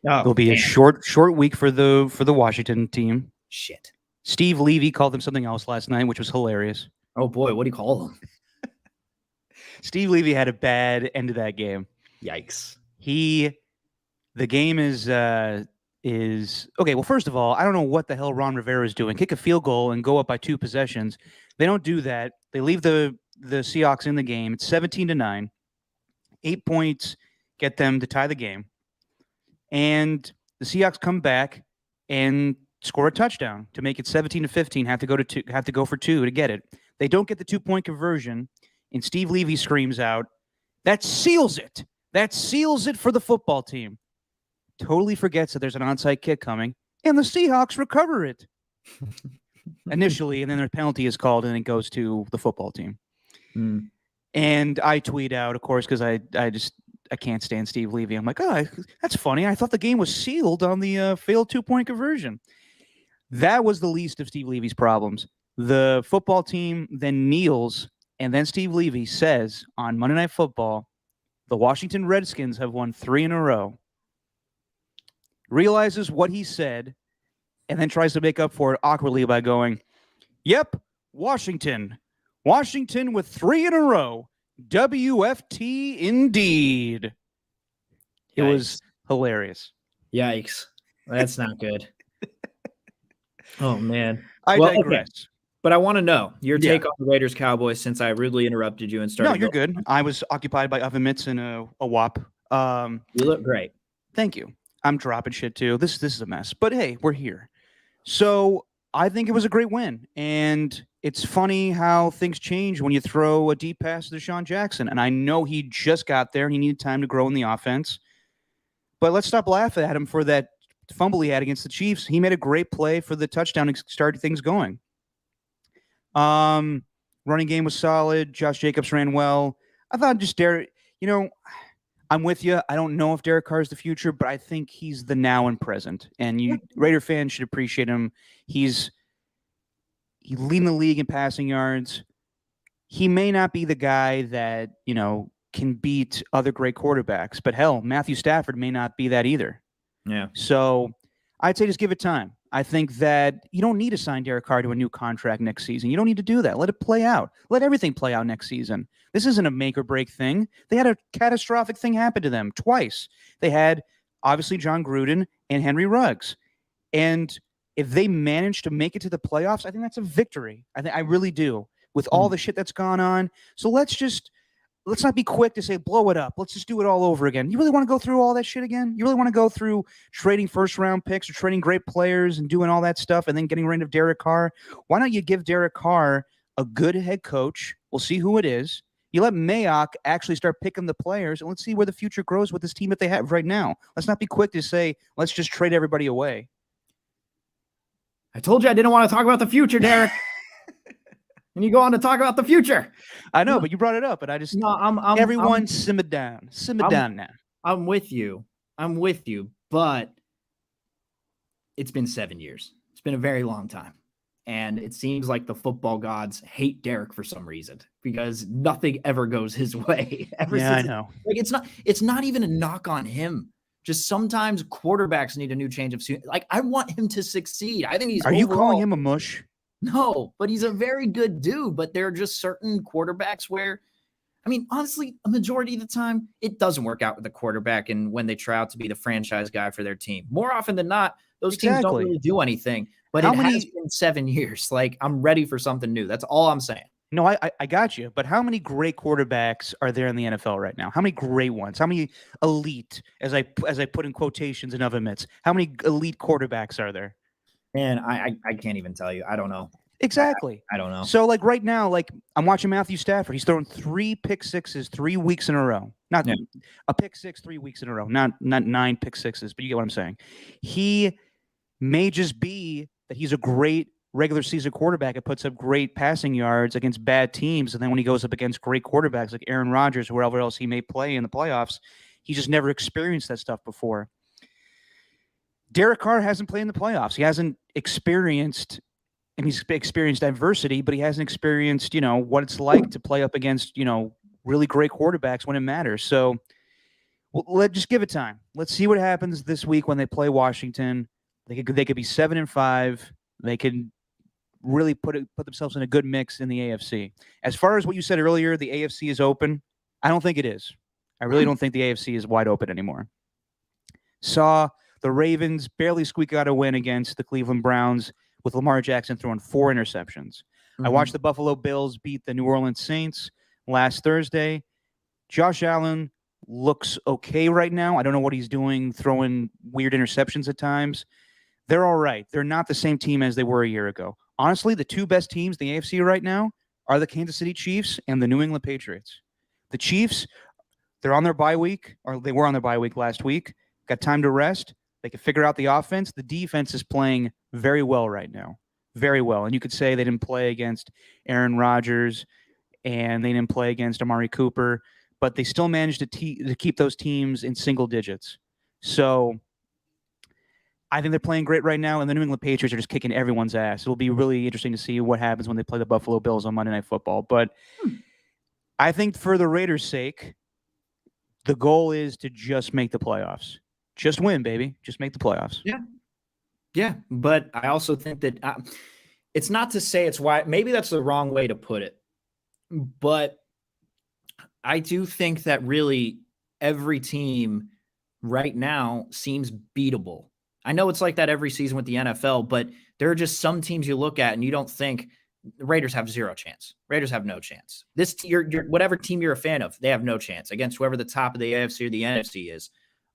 It'll be a short week for the Washington team. Shit. Steve Levy called them something else last night, which was hilarious. Oh boy, what do you call them? Steve Levy had a bad end of that game. Yikes. The game is okay. Well, first of all, I don't know what the hell Ron Rivera is doing. Kick a field goal and go up by 2 possessions. They don't do that. They leave the Seahawks in the game. It's 17-9. 8 points get them to tie the game. And the Seahawks come back and score a touchdown to make it 17-15. Have to go for 2 to get it. They don't get the 2-point conversion, and Steve Levy screams out, "That seals it! That seals it for the football team." Totally forgets that there's an onside kick coming, and the Seahawks recover it initially, and then their penalty is called, and it goes to the football team. And I tweet out, of course, because I can't stand Steve Levy. I'm like, oh, that's funny. I thought the game was sealed on the failed 2-point conversion. That was the least of Steve Levy's problems. The football team then kneels, and then Steve Levy says on Monday Night Football, the Washington Redskins have won 3 in a row. Realizes what he said, and then tries to make up for it awkwardly by going, "Yep, Washington with 3 in a row. WFT indeed." It was hilarious. Yikes. That's not good. Oh, man. I digress. Okay. But I want to know your take on the Raiders Cowboys since I rudely interrupted you and started. No, you're good. I was occupied by oven mitts and a WAP. You look great. Thank you. I'm dropping shit too. This is a mess. But hey, we're here. So I think it was a great win. And it's funny how things change when you throw a deep pass to Deshaun Jackson. And I know he just got there and he needed time to grow in the offense. But let's stop laughing at him for that fumble he had against the Chiefs. He made a great play for the touchdown and started things going. Running game was solid. Josh Jacobs ran well. I thought just Derek, I'm with you. I don't know if Derek Carr is the future, but I think he's the now and present. And Raider fans should appreciate him. He's leading the league in passing yards. he may not be the guy that, can beat other great quarterbacks, but hell, Matthew Stafford may not be that either. Yeah. So I'd say just give it time. I think that you don't need to sign Derek Carr to a new contract next season. You don't need to do that. Let it play out. Let everything play out next season. This isn't a make or break thing. They had a catastrophic thing happen to them twice. They had obviously John Gruden and Henry Ruggs. And if they manage to make it to the playoffs, I think that's a victory. I really do, with all the shit that's gone on. So let's not be quick to say blow it up. Let's just do it all over again. You really want to go through all that shit again? You really want to go through trading first round picks or trading great players and doing all that stuff and then getting rid of Derek Carr? Why don't you give Derek Carr a good head coach? We'll see who it is. You let Mayock actually start picking the players, and let's see where the future grows with this team that they have right now. Let's not be quick to say, let's just trade everybody away. I told you I didn't want to talk about the future, Derek. And you go on to talk about the future. I know, but you brought it up, and I just everyone simmer down. Simmer down now. I'm with you. But it's been 7 years. It's been a very long time. And it seems like the football gods hate Derek for some reason because nothing ever goes his way. I know. Like it's not even a knock on him. Just sometimes quarterbacks need a new change of scene. Like I want him to succeed. I think he's Are you calling him a mush? No, but he's a very good dude. But there are just certain quarterbacks where, I mean, honestly, a majority of the time, it doesn't work out with the quarterback and when they try out to be the franchise guy for their team. More often than not, those teams don't really do anything. But has been 7 years. Like, I'm ready for something new. That's all I'm saying. No, I got you. But how many great quarterbacks are there in the NFL right now? How many great ones? How many elite, as I put in quotations in oven mitts, how many elite quarterbacks are there? Man, I can't even tell you. I don't know. Exactly. I don't know. So, like, right now, like, I'm watching Matthew Stafford. He's thrown 3 pick sixes 3 weeks in a row. Not a pick six 3 weeks in a row. Not 9 pick sixes, but you get what I'm saying. He may just be that he's a great regular season quarterback and puts up great passing yards against bad teams. And then when he goes up against great quarterbacks like Aaron Rodgers or whoever else he may play in the playoffs, he just never experienced that stuff before. Derek Carr hasn't played in the playoffs. He hasn't experienced, and he's experienced adversity, but he hasn't experienced, what it's like to play up against, really great quarterbacks when it matters. So let's just give it time. Let's see what happens this week when they play Washington. They could be 7-5. They could really put themselves in a good mix in the AFC. As far as what you said earlier, the AFC is open. I don't think it is. I really don't think the AFC is wide open anymore. Saw the Ravens barely squeak out a win against the Cleveland Browns with Lamar Jackson throwing 4 interceptions. I watched the Buffalo Bills beat the New Orleans Saints last Thursday. Josh Allen looks okay right now. I don't know what he's doing, throwing weird interceptions at times. They're all right. They're not the same team as they were a year ago. Honestly, the 2 best teams in the AFC right now are the Kansas City Chiefs and the New England Patriots. The Chiefs, they're on their bye week, or they were on their bye week last week. Got time to rest. They can figure out the offense. The defense is playing very well right now. Very well. And you could say they didn't play against Aaron Rodgers and they didn't play against Amari Cooper, but they still managed to keep those teams in single digits. So I think they're playing great right now, and the New England Patriots are just kicking everyone's ass. It'll be really interesting to see what happens when they play the Buffalo Bills on Monday Night Football. But I think for the Raiders' sake, the goal is to just make the playoffs. Just win, baby. Just make the playoffs. Yeah. Yeah. But I also think that it's not to say it's why. Maybe that's the wrong way to put it. But I do think that really every team right now seems beatable. I know it's like that every season with the NFL, but there are just some teams you look at and you don't think the Raiders have 0 chance. Raiders have no chance. This whatever team you're a fan of, they have no chance against whoever the top of the AFC or the NFC is.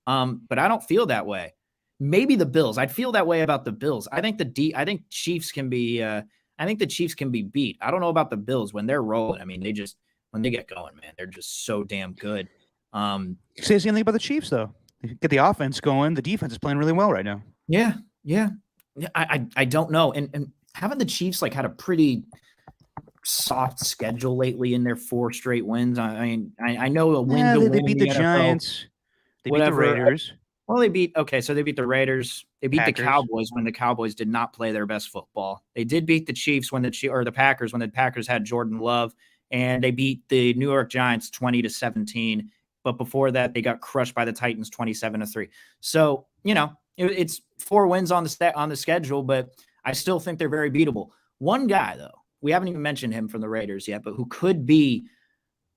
But I don't feel that way. Maybe the Bills. I'd feel that way about the Bills. I think the Chiefs can be. I think the Chiefs can be beat. I don't know about the Bills when they're rolling. I mean, when they get going, man, they're just so damn good. Say the same thing about the Chiefs, though. Get the offense going. The defense is playing really well right now. Yeah. I don't know. And haven't the Chiefs like had a pretty soft schedule lately in their 4 straight wins? I mean, I know a win. They beat the Giants. They beat the Raiders. Well, they beat the Raiders. They beat Packers. The Cowboys when the Cowboys did not play their best football. They did beat the Chiefs the Packers when the Packers had Jordan Love and they beat the New York Giants 20-17. But before that, they got crushed by the Titans 27-3. So, it's 4 wins on the schedule, but I still think they're very beatable. One guy, though, we haven't even mentioned him from the Raiders yet, but who would be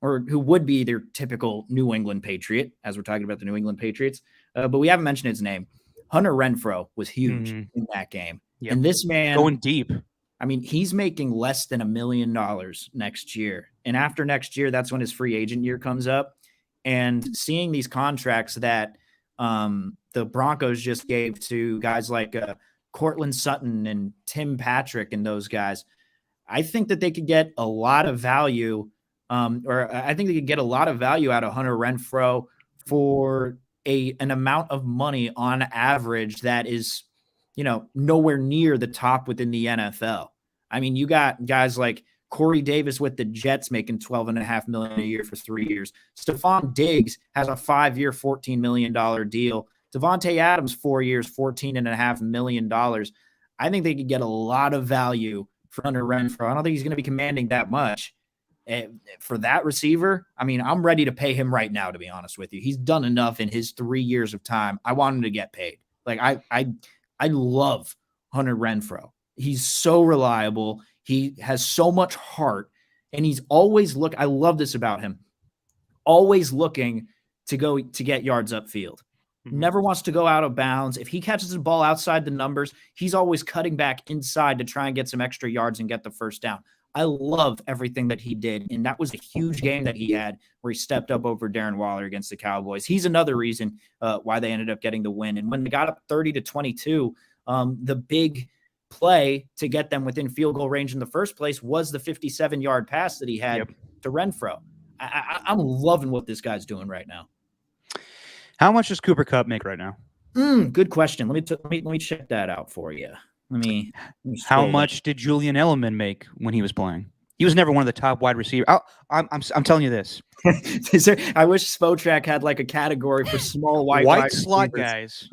their typical New England Patriot, as we're talking about the New England Patriots. But we haven't mentioned his name. Hunter Renfrow was huge in that game. Yep. And this man going deep. I mean, he's making less than $1 million next year. And after next year, that's when his free agent year comes up. And seeing these contracts that the Broncos just gave to guys like Cortland Sutton and Tim Patrick and those guys, I think that they could get a lot of value, I think they could get a lot of value out of Hunter Renfrow for an amount of money on average that is, nowhere near the top within the NFL. I mean, you got guys like Corey Davis with the Jets making $12.5 million a year for 3 years. Stephon Diggs has a 5-year, $14 million deal. Devontae Adams, 4 years, $14.5 million. I think they could get a lot of value for Hunter Renfrow. I don't think he's going to be commanding that much. For that receiver, I mean, I'm ready to pay him right now, to be honest with you. He's done enough in his 3 years of time. I want him to get paid. Like, I love Hunter Renfrow. He's so reliable. He has so much heart, and he's always I love this about him. Always looking to get yards upfield. Never wants to go out of bounds. If he catches the ball outside the numbers, he's always cutting back inside to try and get some extra yards and get the first down. I love everything that he did, and that was a huge game that he had where he stepped up over Darren Waller against the Cowboys. He's another reason why they ended up getting the win. And when they got up 30-22, the big play to get them within field goal range in the first place was the 57-yard pass that he had to Renfrow. I'm loving what this guy's doing right now. How much does Cooper Kupp make right now? Good question. Let me check that out for you. Let me How much did Julian Edelman make when he was playing? He was never one of the top wide receivers. I'm telling you this. I wish Spotrac had like a category for small white slot guys.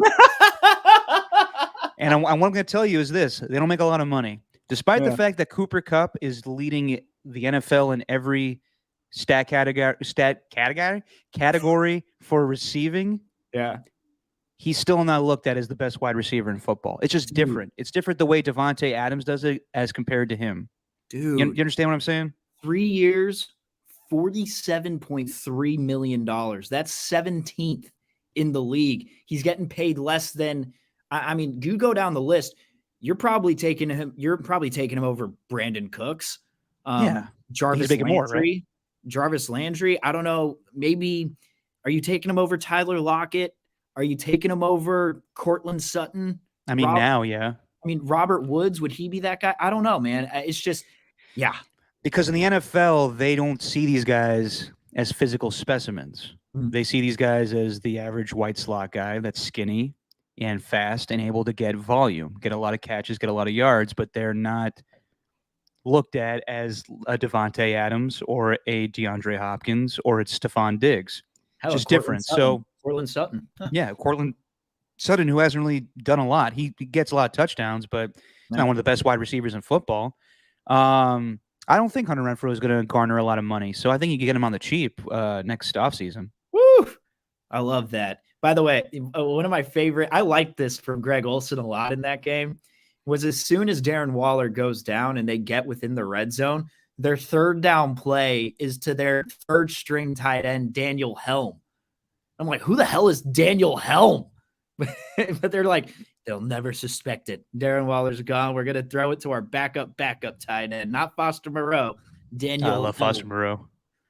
And what I'm going to tell you is this: they don't make a lot of money, despite the fact that Cooper Kupp is leading the NFL in every stat category for receiving. Yeah. He's still not looked at as the best wide receiver in football. It's just different. It's different the way Devontae Adams does it as compared to him. Dude. You understand what I'm saying? 3 years, $47.3 million. That's 17th in the league. He's getting paid less than, I mean, you go down the list, you're probably taking him over Brandon Cooks. Jarvis Landry. More, right? Jarvis Landry. I don't know. Maybe, are you taking him over Tyler Lockett? Are you taking him over Cortland Sutton? I mean, now, yeah. I mean, Robert Woods, would he be that guy? I don't know, man. It's just, yeah. Because in the NFL, they don't see these guys as physical specimens. They see these guys as the average white slot guy that's skinny and fast and able to get volume, get a lot of catches, get a lot of yards, but they're not looked at as a Devontae Adams or a DeAndre Hopkins or it's Stephon Diggs. Just different. So Cortland Sutton. Yeah, Cortland Sutton, who hasn't really done a lot. He gets a lot of touchdowns, but he's not one of the best wide receivers in football. I don't think Hunter Renfrow is going to garner a lot of money, so I think you can get him on the cheap next offseason. Woo! I love that. By the way, one of my favorite, I liked this from Greg Olsen a lot in that game, was as soon as Darren Waller goes down and they get within the red zone, their third down play is to their third string tight end, Daniel Helm. I'm like, who the hell is Daniel Helm? But they're like, they'll never suspect it. Darren Waller's gone. We're going to throw it to our backup tight end, not Foster Moreau. Daniel I love Foster Moreau.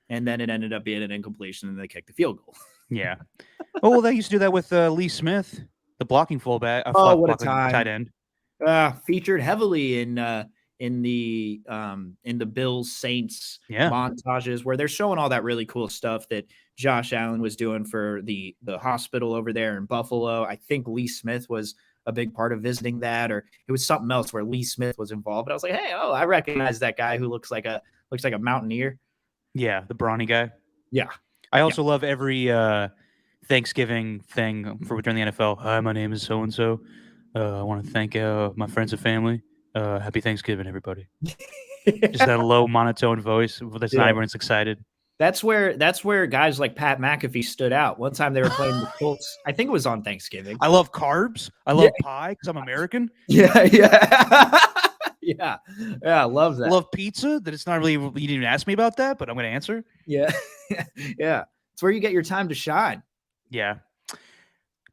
And then it ended up being an incompletion, and they kicked the field goal. Yeah. Well, they used to do that with Lee Smith, the blocking fullback. What a time. Tight end. Featured heavily in the Bills Saints montages where they're showing all that really cool stuff that Josh Allen was doing for the hospital over there in Buffalo. I think Lee Smith was a big part of visiting that, or it was something else where Lee Smith was involved. But I was like, hey, I recognize that guy who looks like a mountaineer. Yeah, the brawny guy. Yeah. I also love every Thanksgiving thing during the NFL. Hi, my name is so-and-so. I want to thank my friends and family. Happy Thanksgiving, everybody. Just that low monotone voice that's Yeah. not everyone's excited. That's where guys like Pat McAfee stood out. One time they were playing the Colts. I think it was on Thanksgiving. I love carbs. I love pie because I'm American. Yeah, yeah. Yeah. Yeah, I love that. I love pizza. That it's not really, you didn't even ask me about that, but I'm going to answer. Yeah. Yeah. It's where you get your time to shine. Yeah.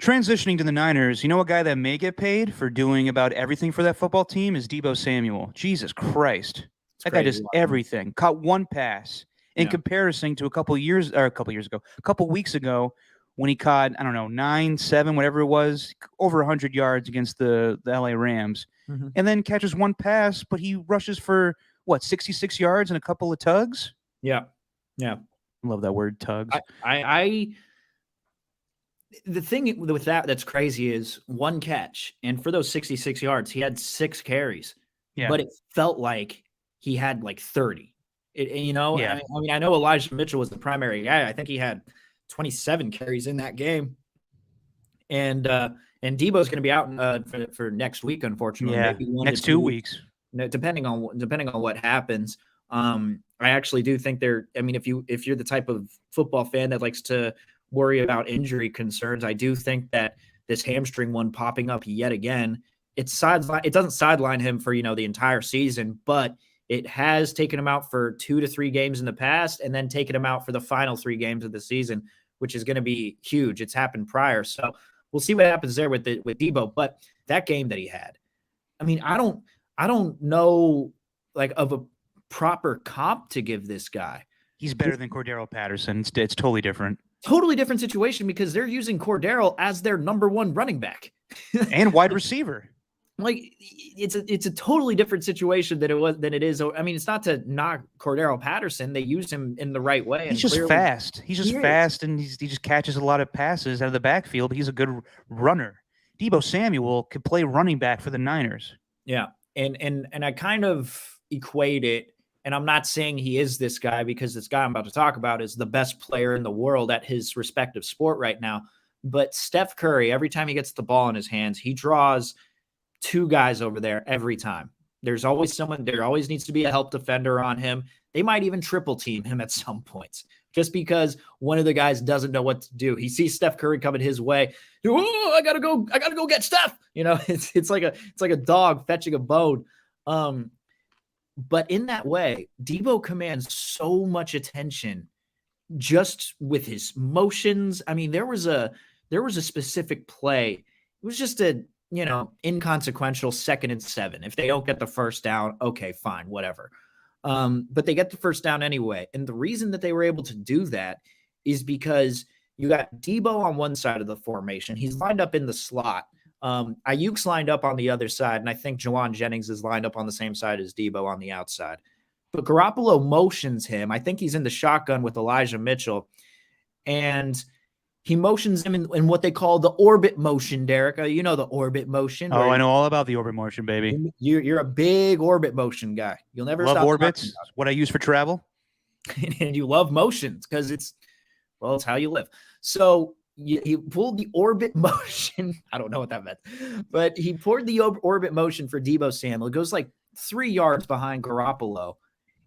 Transitioning to the Niners, you know a guy that may get paid for doing about everything for that football team is Deebo Samuel. Jesus Christ. That guy does everything. Caught one pass in comparison to a couple weeks ago when he caught, I don't know, 9, 7, whatever it was, over 100 yards against the LA Rams. Mm-hmm. And then catches one pass, but he rushes for, 66 yards and a couple of tugs? Yeah. Yeah. Love that word, tugs. The thing with that's crazy is one catch, and for those 66 yards, he had 6 carries. Yeah. But it felt like he had like 30. Yeah. I mean, I know Elijah Mitchell was the primary guy. I think he had 27 carries in that game. And Deebo's going to be out for next week, unfortunately. Yeah, maybe next 2 weeks. Depending on what happens. I actually do think if you're the type of football fan that likes to worry about injury concerns, I do think that this hamstring one popping up yet again, it doesn't sideline him for, the entire season, but it has taken him out for 2 to 3 games in the past and then taken him out for the final 3 games of the season, which is going to be huge. It's happened prior. So we'll see what happens there with Deebo. But that game that he had, I mean, I don't know like of a proper comp to give this guy. He's better than Cordero Patterson. It's totally different. Totally different situation because they're using Cordero as their number 1 running back and wide receiver. Like it's a totally different situation than it is. I mean, it's not to knock Cordero Patterson. They use him in the right way. He's just fast. He's just fast, and he just catches a lot of passes out of the backfield. He's a good runner. Deebo Samuel could play running back for the Niners. Yeah, and I kind of equate it. And I'm not saying he is this guy because this guy I'm about to talk about is the best player in the world at his respective sport right now. But Steph Curry, every time he gets the ball in his hands, he draws 2 guys over there every time. There always needs to be a help defender on him. They might even triple team him at some points just because one of the guys doesn't know what to do. He sees Steph Curry coming his way. Oh, I gotta go get Steph. It's like a dog fetching a bone. But in that way, Deebo commands so much attention just with his motions. I mean, there was a specific play. It was just a, inconsequential 2nd and 7. If they don't get the first down, okay, fine, whatever. But they get the first down anyway. And the reason that they were able to do that is because you got Deebo on one side of the formation. He's lined up in the slot. Ayuk's lined up on the other side, and I think Jawan Jennings is lined up on the same side as Deebo on the outside. But Garoppolo motions him. I think he's in the shotgun with Elijah Mitchell, and he motions him in what they call the orbit motion, Derek. You know the orbit motion. Oh, I know all about the orbit motion, baby. You're a big orbit motion guy. You'll never love stop orbits. It's what I use for travel. And you love motions because it's how you live. So he pulled the orbit motion. I don't know what that meant, but he poured the orbit motion for Deebo Samuel. It goes like 3 yards behind Garoppolo.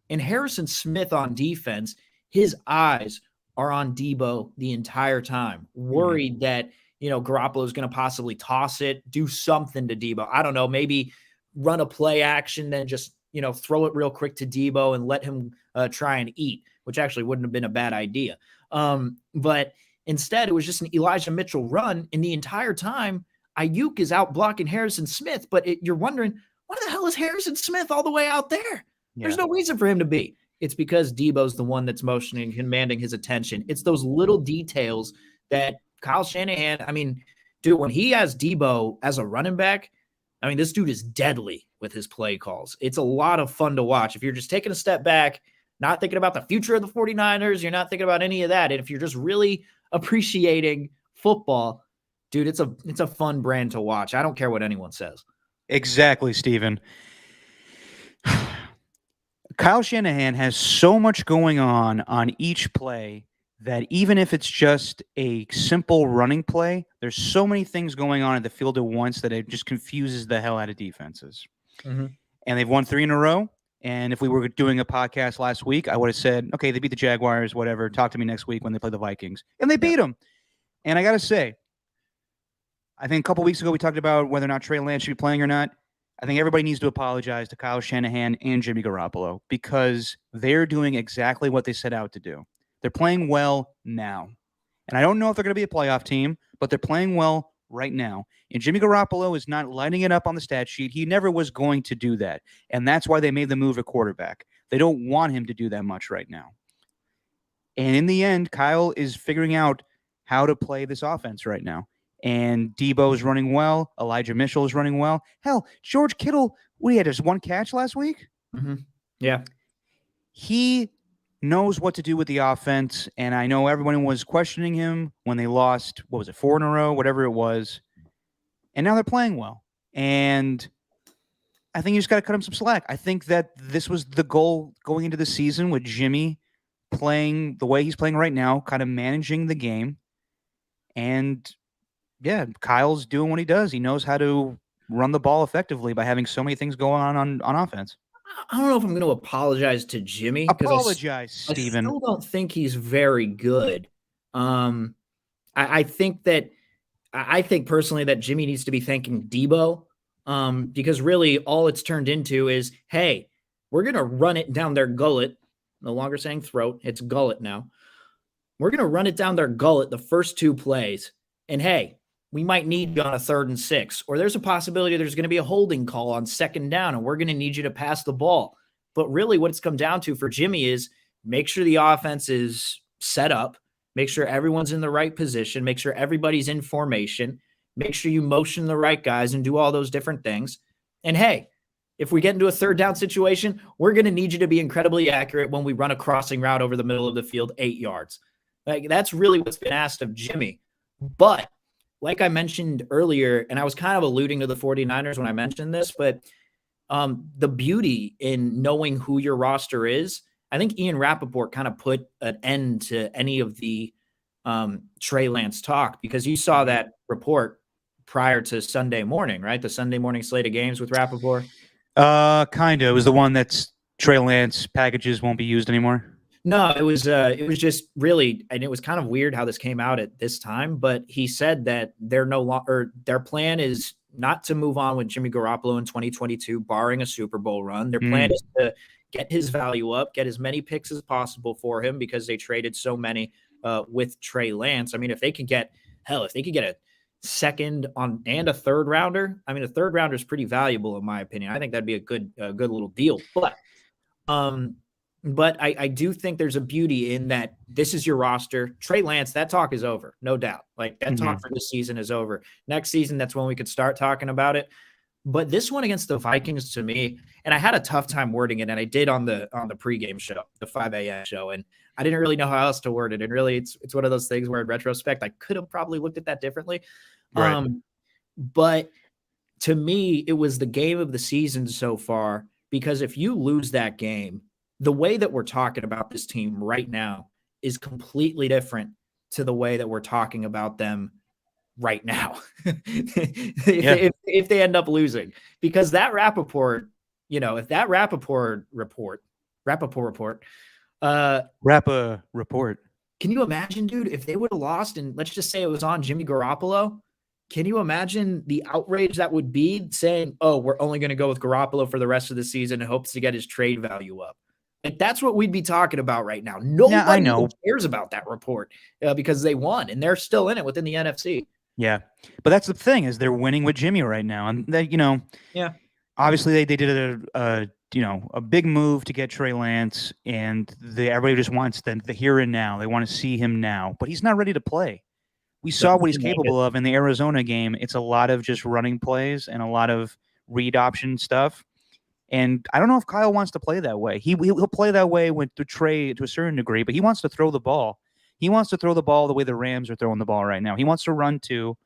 And Harrison Smith on defense, his eyes are on Deebo the entire time, worried that, Garoppolo is going to possibly toss it, do something to Deebo. I don't know, maybe run a play action, then just, throw it real quick to Deebo and let him try and eat, which actually wouldn't have been a bad idea. But instead, it was just an Elijah Mitchell run, and the entire time, Ayuk is out blocking Harrison Smith, but you're wondering, what the hell is Harrison Smith all the way out there? Yeah. There's no reason for him to be. It's because Deebo's the one that's motioning, commanding his attention. It's those little details that Kyle Shanahan, I mean, dude, when he has Deebo as a running back, I mean, this dude is deadly with his play calls. It's a lot of fun to watch. If you're just taking a step back, not thinking about the future of the 49ers, you're not thinking about any of that. And if you're just really appreciating football, dude, it's a fun brand to watch. I don't care what anyone says. Exactly, Steven. Kyle Shanahan has so much going on each play that even if it's just a simple running play, there's so many things going on at the field at once that it just confuses the hell out of defenses. Mm-hmm. And they've won 3 in a row, And if we were doing a podcast last week, I would have said, okay, they beat the Jaguars, whatever. Talk to me next week when they play the Vikings. And they beat them. And I got to say, I think a couple weeks ago we talked about whether or not Trey Lance should be playing or not. I think everybody needs to apologize to Kyle Shanahan and Jimmy Garoppolo because they're doing exactly what they set out to do. They're playing well now. And I don't know if they're going to be a playoff team, but they're playing well right now. And Jimmy Garoppolo is not lighting it up on the stat sheet. He never was going to do that. And that's why they made the move at quarterback. They don't want him to do that much right now. And in the end, Kyle is figuring out how to play this offense right now. And Debo's running well. Elijah Mitchell is running well. Hell, George Kittle, he had just one catch last week. Mm-hmm. Yeah. He knows what to do with the offense, and I know everyone was questioning him when they lost, 4 in a row, whatever it was, and now they're playing well. And I think you just got to cut him some slack. I think that this was the goal going into the season with Jimmy playing the way he's playing right now, kind of managing the game. And, yeah, Kyle's doing what he does. He knows how to run the ball effectively by having so many things going on offense. I don't know if I'm going to apologize to Jimmy. Apologize, Steven. I still don't think he's very good. I think personally that Jimmy needs to be thanking Debo because really all it's turned into is, hey, we're going to run it down their gullet. No longer saying throat. It's gullet now. We're going to run it down their gullet the first 2 plays. And hey, we might need you on a 3rd and 6, or there's a possibility there's going to be a holding call on 2nd down, and we're going to need you to pass the ball. But really what it's come down to for Jimmy is make sure the offense is set up, make sure everyone's in the right position, make sure everybody's in formation, make sure you motion the right guys and do all those different things. And hey, if we get into a 3rd down situation, we're going to need you to be incredibly accurate when we run a crossing route over the middle of the field, 8 yards. Like, that's really what's been asked of Jimmy. But like I mentioned earlier, and I was kind of alluding to the 49ers when I mentioned this, but the beauty in knowing who your roster is, I think Ian Rappaport kind of put an end to any of the Trey Lance talk, because you saw that report prior to Sunday morning, right? The Sunday morning slate of games with Rappaport. Kind of. It was the one that's Trey Lance packages won't be used anymore. No, it was just really, and it was kind of weird how this came out at this time, but he said that they're no longer, their plan is not to move on with Jimmy Garoppolo in 2022, barring a Super Bowl run. Their plan is to get his value up, get as many picks as possible for him because they traded so many with Trey Lance. I mean, if they could get a 2nd and a 3rd rounder, I mean, a 3rd rounder is pretty valuable in my opinion. I think that'd be a good little deal, But I do think there's a beauty in that this is your roster. Trey Lance, that talk is over, no doubt. Like, that talk for this season is over. Next season, that's when we could start talking about it. But this one against the Vikings, to me, and I had a tough time wording it, and I did on the pregame show, the 5 a.m. show, and I didn't really know how else to word it. And really, it's one of those things where in retrospect, I could have probably looked at that differently. Right. But to me, it was the game of the season so far, because if you lose that game, the way that we're talking about this team right now is completely different to the way that we're talking about them right now. if they end up losing, because that Rappaport, if that Rappaport report, can you imagine, dude, if they would have lost and let's just say it was on Jimmy Garoppolo, can you imagine the outrage that would be saying, oh, we're only going to go with Garoppolo for the rest of the season and hopes to get his trade value up? Like, that's what we'd be talking about right now. Nobody cares about that report because they won and they're still in it within the NFC. Yeah. But that's the thing, is they're winning with Jimmy right now. And they, obviously they did a big move to get Trey Lance, and everybody just wants the here and now. They want to see him now, but he's not ready to play. We saw what he's capable of in the Arizona game. It's a lot of just running plays and a lot of read option stuff. And I don't know if Kyle wants to play that way. He'll play that way with Trey to a certain degree, but he wants to throw the ball. He wants to throw the ball the way the Rams are throwing the ball right now. He wants to run too,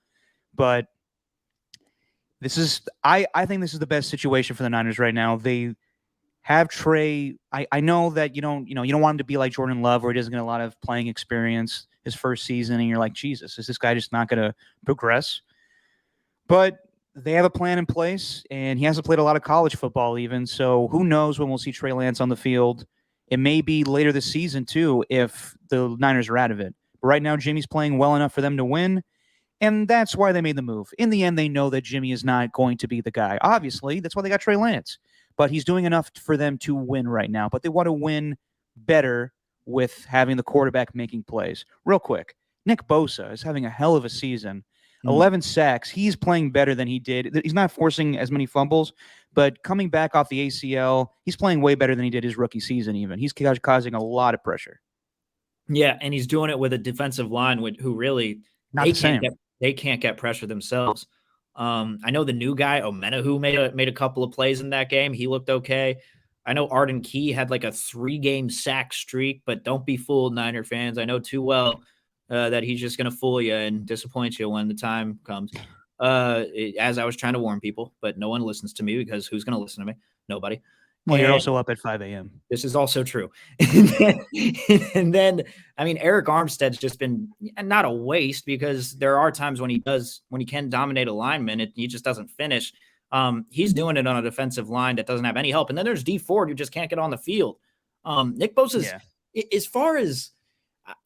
but I think this is the best situation for the Niners right now. They have Trey. I know that you don't want him to be like Jordan Love, where he doesn't get a lot of playing experience his first season, and you're like, Jesus, is this guy just not going to progress? But they have a plan in place, and he hasn't played a lot of college football even. So who knows when we'll see Trey Lance on the field? It may be later this season too if the Niners are out of it. But right now, Jimmy's playing well enough for them to win, and that's why they made the move. In the end, they know that Jimmy is not going to be the guy. Obviously, that's why they got Trey Lance. But he's doing enough for them to win right now. But they want to win better with having the quarterback making plays. Real quick, Nick Bosa is having a hell of a season. 11 sacks. He's playing better than he did. He's not forcing as many fumbles, but coming back off the ACL, he's playing way better than he did his rookie season even. He's causing a lot of pressure. Yeah, and he's doing it with a defensive line who really not the same. They can't get pressure themselves. I know the new guy, Omenahu, made a couple of plays in that game. He looked okay. I know Arden Key had like a 3-game sack streak, but don't be fooled, Niner fans. I know too well that he's just going to fool you and disappoint you when the time comes. As I was trying to warn people, but no one listens to me because who's going to listen to me? Nobody. Well, you're also up at 5 a.m. This is also true. And then, I mean, Eric Armstead's just been not a waste because there are times when he can dominate a lineman, he just doesn't finish. He's doing it on a defensive line that doesn't have any help. And then there's D Ford who just can't get on the field. Nick Bosa's, as far as,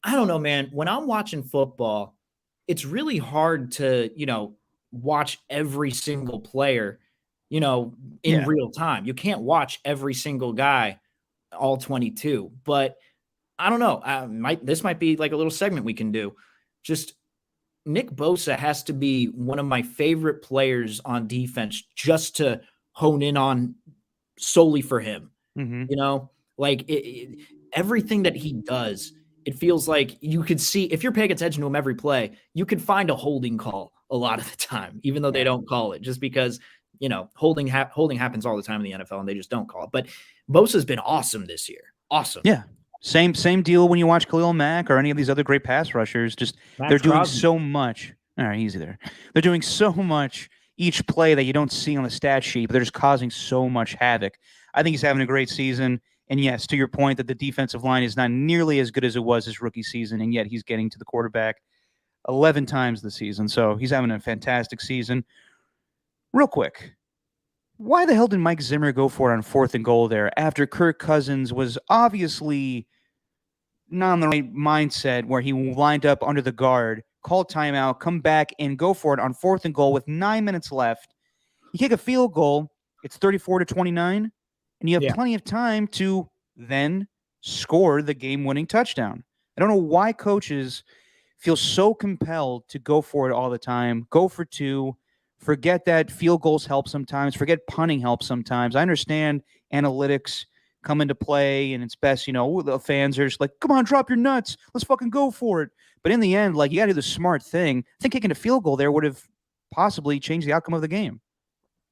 I don't know, man, when I'm watching football, it's really hard to, watch every single player, in real time. You can't watch every single guy, all 22, but I don't know. This might be like a little segment we can do. Just Nick Bosa has to be one of my favorite players on defense just to hone in on solely for him. Mm-hmm. Everything that he does, it feels like you could see, if you're paying attention to him every play, you could find a holding call a lot of the time, even though they don't call it, just because, holding happens all the time in the NFL and they just don't call it. But Bosa's been awesome this year. Awesome. Yeah. Same deal when you watch Khalil Mack or any of these other great pass rushers. Just they're doing so much. All right, easy there. They're doing so much each play that you don't see on the stat sheet, but they're just causing so much havoc. I think he's having a great season. And yes, to your point that the defensive line is not nearly as good as it was his rookie season, and yet he's getting to the quarterback 11 times this season. So he's having a fantastic season. Real quick, why the hell did Mike Zimmer go for it on 4th and goal there after Kirk Cousins was obviously not in the right mindset where he lined up under the guard, called timeout, come back and go for it on 4th and goal with 9 minutes left? You kick a field goal, it's 34-29. And you have plenty of time to then score the game-winning touchdown. I don't know why coaches feel so compelled to go for it all the time. Go for 2. Forget that field goals help sometimes. Forget punting helps sometimes. I understand analytics come into play, and it's best, the fans are just like, come on, drop your nuts. Let's fucking go for it. But in the end, you got to do the smart thing. I think kicking a field goal there would have possibly changed the outcome of the game.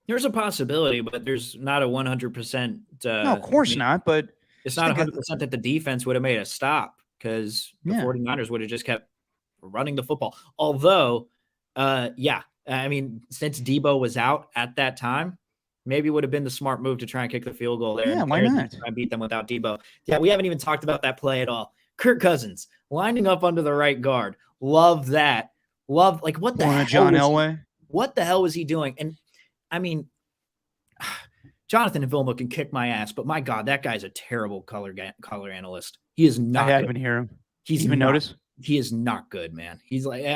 There's a possibility, but there's not a 100%. No, of course not, but it's not 100% that the defense would have made a stop because the 49ers would have just kept running the football. Although, I mean, since Debo was out at that time, maybe it would have been the smart move to try and kick the field goal there. Yeah, why not? Try and beat them without Debo. Yeah, we haven't even talked about that play at all. Kirk Cousins lining up under the right guard. Love that. What the hell? John Elway? What the hell was he doing? And I mean, Jonathan Vilma can kick my ass, but my God, that guy's a terrible color analyst. He is not. I haven't heard him. He's even noticed. He is not good, man. He's like,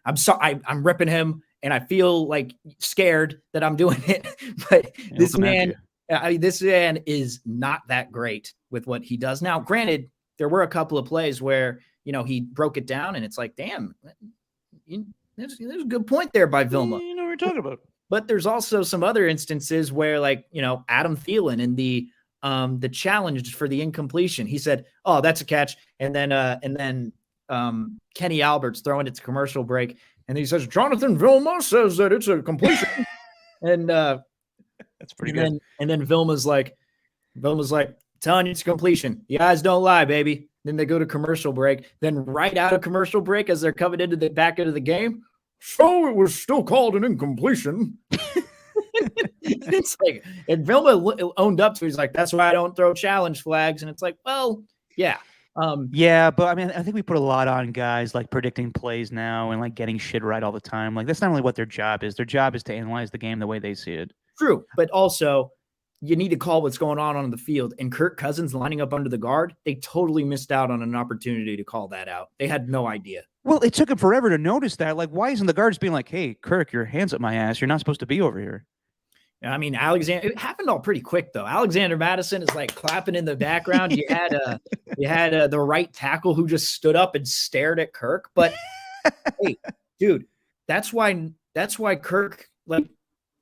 I'm sorry, I'm ripping him, and I feel like scared that I'm doing it. But this man is not that great with what he does. Now, granted, there were a couple of plays where he broke it down, and it's like, damn, there's a good point there by Vilma. You know what we're talking about. But there's also some other instances where, Adam Thielen in the challenge for the incompletion, he said, "Oh, that's a catch," and then Kenny Albert's throwing it to commercial break, and he says, "Jonathan Vilma says that it's a completion," and that's pretty good. And then Vilma's like, "Telling you it's a completion. The eyes don't lie, baby." Then they go to commercial break. Then right out of commercial break, as they're coming into the back end of the game. So it was still called an incompletion. It's like, and Vilma owned up to it. He's like, that's why I don't throw challenge flags. And it's like, well, yeah, Yeah, but I mean, I think we put a lot on guys like predicting plays now and like getting shit right all the time. Like that's not really what their job is. Their job is to analyze the game the way they see it. True, but also you need to call what's going on the field. And Kirk Cousins lining up under the guard, they totally missed out on an opportunity to call that out. They had no idea. Well, it took him forever to notice that. Like, why isn't the guard just being like, "Hey, Kirk, your hands up my ass. You're not supposed to be over here." I mean, it happened all pretty quick though. Alexander Madison is like clapping in the background. You had the right tackle who just stood up and stared at Kirk. But hey, dude, that's why Kirk, like,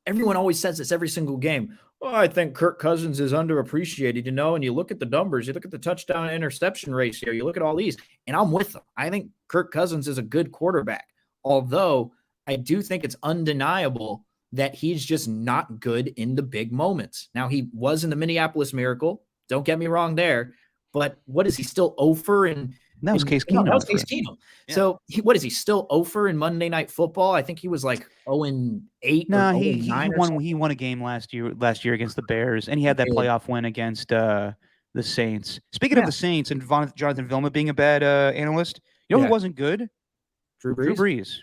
everyone always says this every single game. Well, I think Kirk Cousins is underappreciated, and you look at the numbers, you look at the touchdown interception ratio, you look at all these, and I'm with them. I think Kirk Cousins is a good quarterback, although I do think it's undeniable that he's just not good in the big moments. Now, he was in the Minneapolis Miracle. Don't get me wrong there. But what is he still over? And that was Case Keenum. That was Case Keenum. Yeah. So what is he still over in Monday Night Football? I think he was like 0-8. No, he won a game last year against the Bears, and he had that playoff win against the Saints. Speaking of the Saints and Jonathan Vilma being a bad analyst, you know who wasn't good? Drew Brees.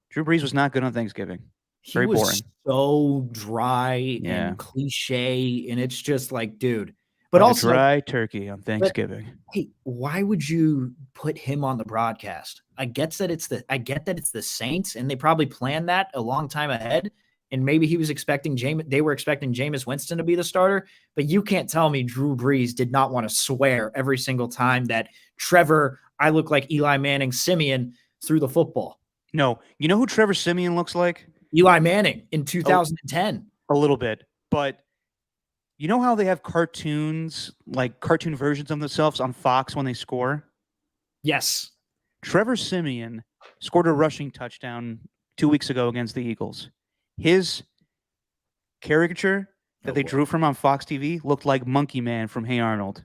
Drew Brees was not good on Thanksgiving. Very boring. So dry and cliche, and it's just like, dude. But also dry turkey on Thanksgiving. Hey, why would you put him on the broadcast? I get that it's the Saints, and they probably planned that a long time ahead. And maybe they were expecting Jameis Winston to be the starter. But you can't tell me Drew Brees did not want to swear every single time that Trevor, I look like Eli Manning Simeon threw the football. No, you know who Trevor Simeon looks like? Eli Manning in 2010. A little bit, but you know how they have cartoons, like cartoon versions of themselves on Fox when they score? Yes. Trevor Simeon scored a rushing touchdown 2 weeks ago against the Eagles. His caricature that they drew from on Fox TV looked like Monkey Man from Hey Arnold.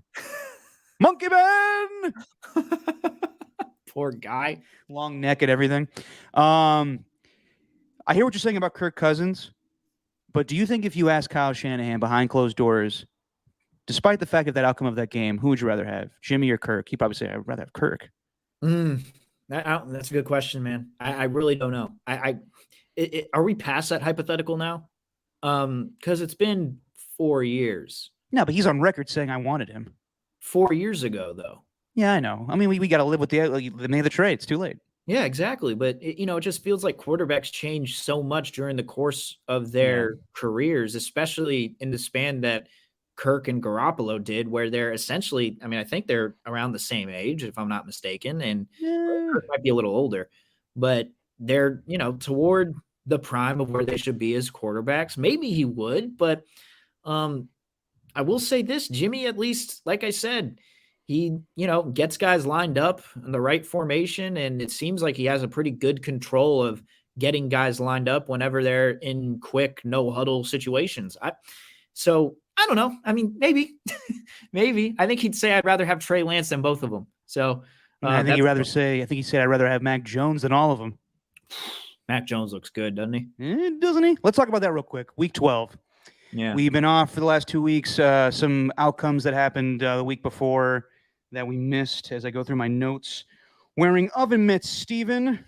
Monkey Man! Poor guy. Long neck and everything. I hear what you're saying about Kirk Cousins, but do you think if you ask Kyle Shanahan behind closed doors, despite the fact of that outcome of that game, who would you rather have, Jimmy or Kirk? He'd probably say, I'd rather have Kirk. That's a good question, man. I really don't know. Are we past that hypothetical now? Because it's been 4 years. No, but he's on record saying I wanted him. 4 years ago, though. Yeah, I know. I mean, we got to live with the name of the trade. It's too late. Yeah, exactly. But, it just feels like quarterbacks change so much during the course of their careers, especially in the span that Kirk and Garoppolo did, where they're essentially, I mean, I think they're around the same age, if I'm not mistaken, and Kirk might be a little older, but they're, toward the prime of where they should be as quarterbacks. Maybe he would, but I will say this, Jimmy, at least, like I said, he, gets guys lined up in the right formation, and it seems like he has a pretty good control of getting guys lined up whenever they're in quick, no-huddle situations. So I don't know. I mean, maybe. Maybe. I think he'd say I'd rather have Trey Lance than both of them. So I think he said I'd rather have Mac Jones than all of them. Mac Jones looks good, doesn't he? Doesn't he? Let's talk about that real quick. Week 12. Yeah. We've been off for the last 2 weeks. Some outcomes that happened the week before that we missed as I go through my notes. Wearing oven mitts, Steven.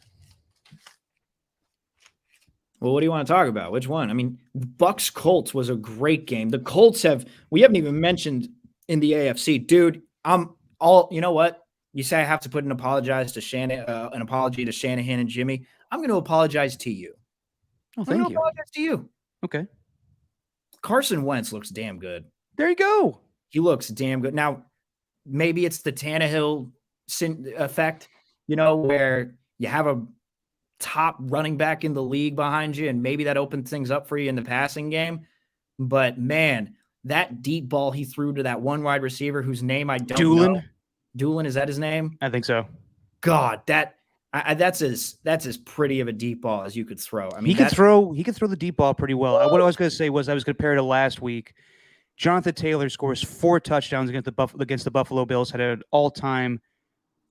Well, what do you want to talk about? Which one? I mean, Bucks Colts was a great game. The Colts we haven't even mentioned in the AFC. Dude, you know what? You say I have to put an apology to Shanahan and Jimmy. I'm going to apologize to you. Oh, thank you. I'm going to apologize to you. Okay. Carson Wentz looks damn good. There you go. He looks damn good. Now, maybe it's the Tannehill effect, where you have a top running back in the league behind you, and maybe that opens things up for you in the passing game. But, man, that deep ball he threw to that one wide receiver whose name I don't know. Doolin, is that his name? I think so. God, that's as pretty of a deep ball as you could throw. I mean, he could throw the deep ball pretty well. What I was going to say was I was compared to last week. Jonathan Taylor scores 4 touchdowns against the Buffalo Bills, had an all-time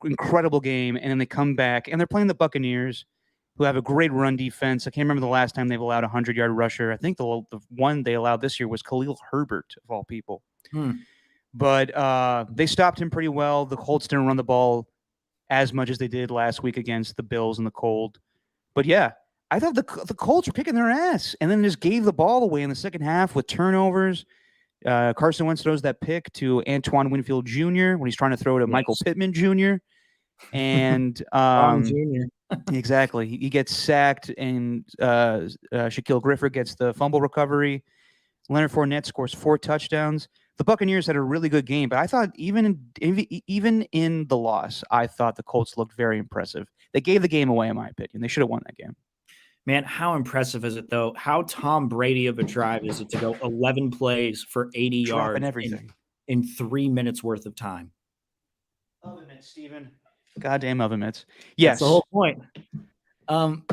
incredible game, and then they come back, and they're playing the Buccaneers, who have a great run defense. I can't remember the last time they've allowed a 100-yard rusher. I think the one they allowed this year was Khalil Herbert, of all people. but they stopped him pretty well. The Colts didn't run the ball as much as they did last week against the Bills in the cold. But yeah, I thought the Colts were kicking their ass, and then just gave the ball away in the second half with turnovers. Carson Wentz throws that pick to Antoine Winfield Jr. when he's trying to throw to Michael Pittman Jr. And Jr. exactly, he gets sacked, and Shaquille Griffith gets the fumble recovery. Leonard Fournette scores 4 touchdowns. The Buccaneers had a really good game, but I thought even in the loss, I thought the Colts looked very impressive. They gave the game away, in my opinion. They should have won that game. Man, how impressive is it, though? How Tom Brady of a drive is it to go 11 plays for 80 yards everything in 3 minutes worth of time? Oven mitts, Steven. Goddamn oven mitts. Yes. That's the whole point.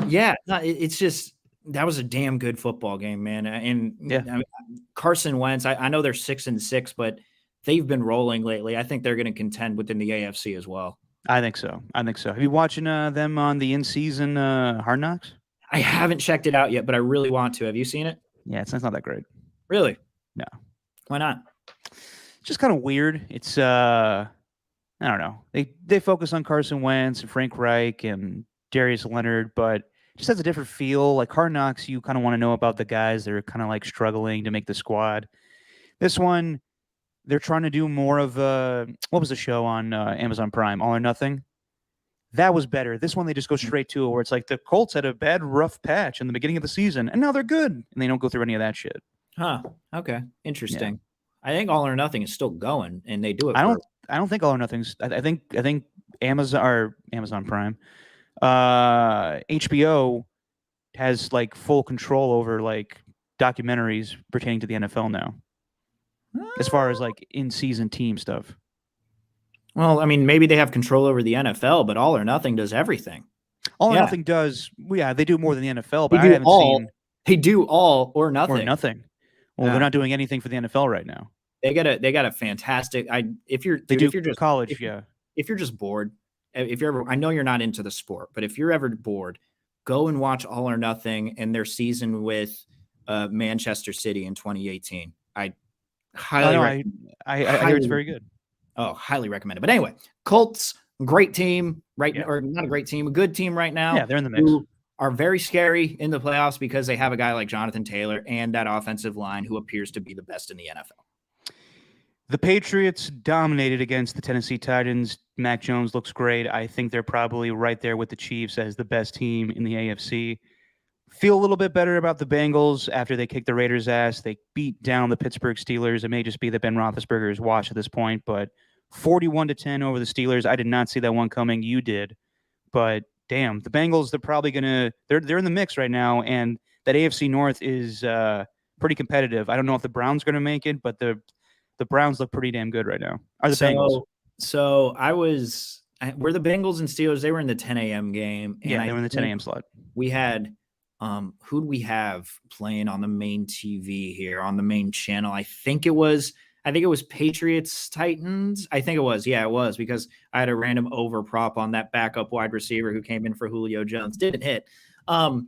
Yeah, no, it's just that was a damn good football game, man. And yeah. I mean, Carson Wentz, I know they're 6-6, but they've been rolling lately. I think they're going to contend within the AFC as well. I think so. Have you watching them on the in-season Hard Knocks? I haven't checked it out yet, but I really want to. Have you seen it? Yeah, it's not that great. Really? No. Why not? It's just kind of weird. It's I don't know. They focus on Carson Wentz and Frank Reich and Darius Leonard, but it just has a different feel. Like Hard Knocks, you kind of want to know about the guys that are kind of like struggling to make the squad. This one, they're trying to do more of what was the show on Amazon Prime, All or Nothing? That was better. This one, they just go straight to it, where it's like the Colts had a bad, rough patch in the beginning of the season, and now they're good, and they don't go through any of that shit. Huh. Okay. Interesting. Yeah. I think All or Nothing is still going, and they do it. I don't think All or Nothing's. I think Amazon Prime, HBO has like full control over like documentaries pertaining to the NFL now, as far as like in-season team stuff. Well, I mean, maybe they have control over the NFL, but All or Nothing does everything. All or Nothing does. Yeah, they do more than the NFL, but I haven't seen. They do All or Nothing. Or Nothing. Well, they're not doing anything for the NFL right now. They got a fantastic. If you're just college, if you're just bored, if you're ever, I know you're not into the sport, but if you're ever bored, go and watch All or Nothing and their season with Manchester City in 2018. I highly, I hear it's very good. Oh, highly recommend it. But anyway, Colts, great team, right? Yeah. Or not a great team, a good team right now. Yeah, they're in the mix. Who are very scary in the playoffs because they have a guy like Jonathan Taylor and that offensive line who appears to be the best in the NFL. The Patriots dominated against the Tennessee Titans. Mac Jones looks great. I think they're probably right there with the Chiefs as the best team in the AFC. Feel a little bit better about the Bengals after they kicked the Raiders' ass. They beat down the Pittsburgh Steelers. It may just be that Ben Roethlisberger is washed at this point, but 41-10 over the Steelers. I did not see that one coming. You did. But damn, the Bengals, they're probably going to – they're in the mix right now, and that AFC North is pretty competitive. I don't know if the Browns are going to make it, but the Browns look pretty damn good right now. Are the Bengals. So we're the Bengals and Steelers. They were in the 10 a.m. game. And they were in the 10 a.m. slot. We had who do we have playing on the main TV here, on the main channel? I think it was Patriots Titans. I think it was. Yeah, it was, because I had a random over prop on that backup wide receiver who came in for Julio Jones. Didn't hit. But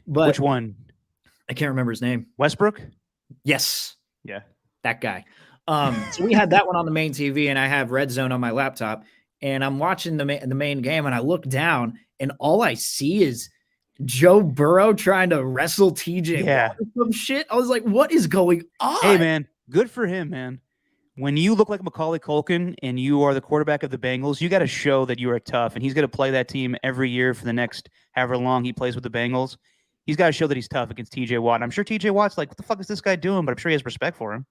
which one? I can't remember his name. Westbrook? Yes. Yeah. That guy. So we had that one on the main TV, and I have Red Zone on my laptop, and I'm watching the main game, and I look down, and all I see is Joe Burrow trying to wrestle TJ Watt or some shit. I was like, what is going on? Hey, man, good for him, man. When you look like Macaulay Culkin and you are the quarterback of the Bengals, you got to show that you are tough, and he's going to play that team every year for the next however long he plays with the Bengals. He's got to show that he's tough against TJ Watt. And I'm sure TJ Watt's like, what the fuck is this guy doing? But I'm sure he has respect for him.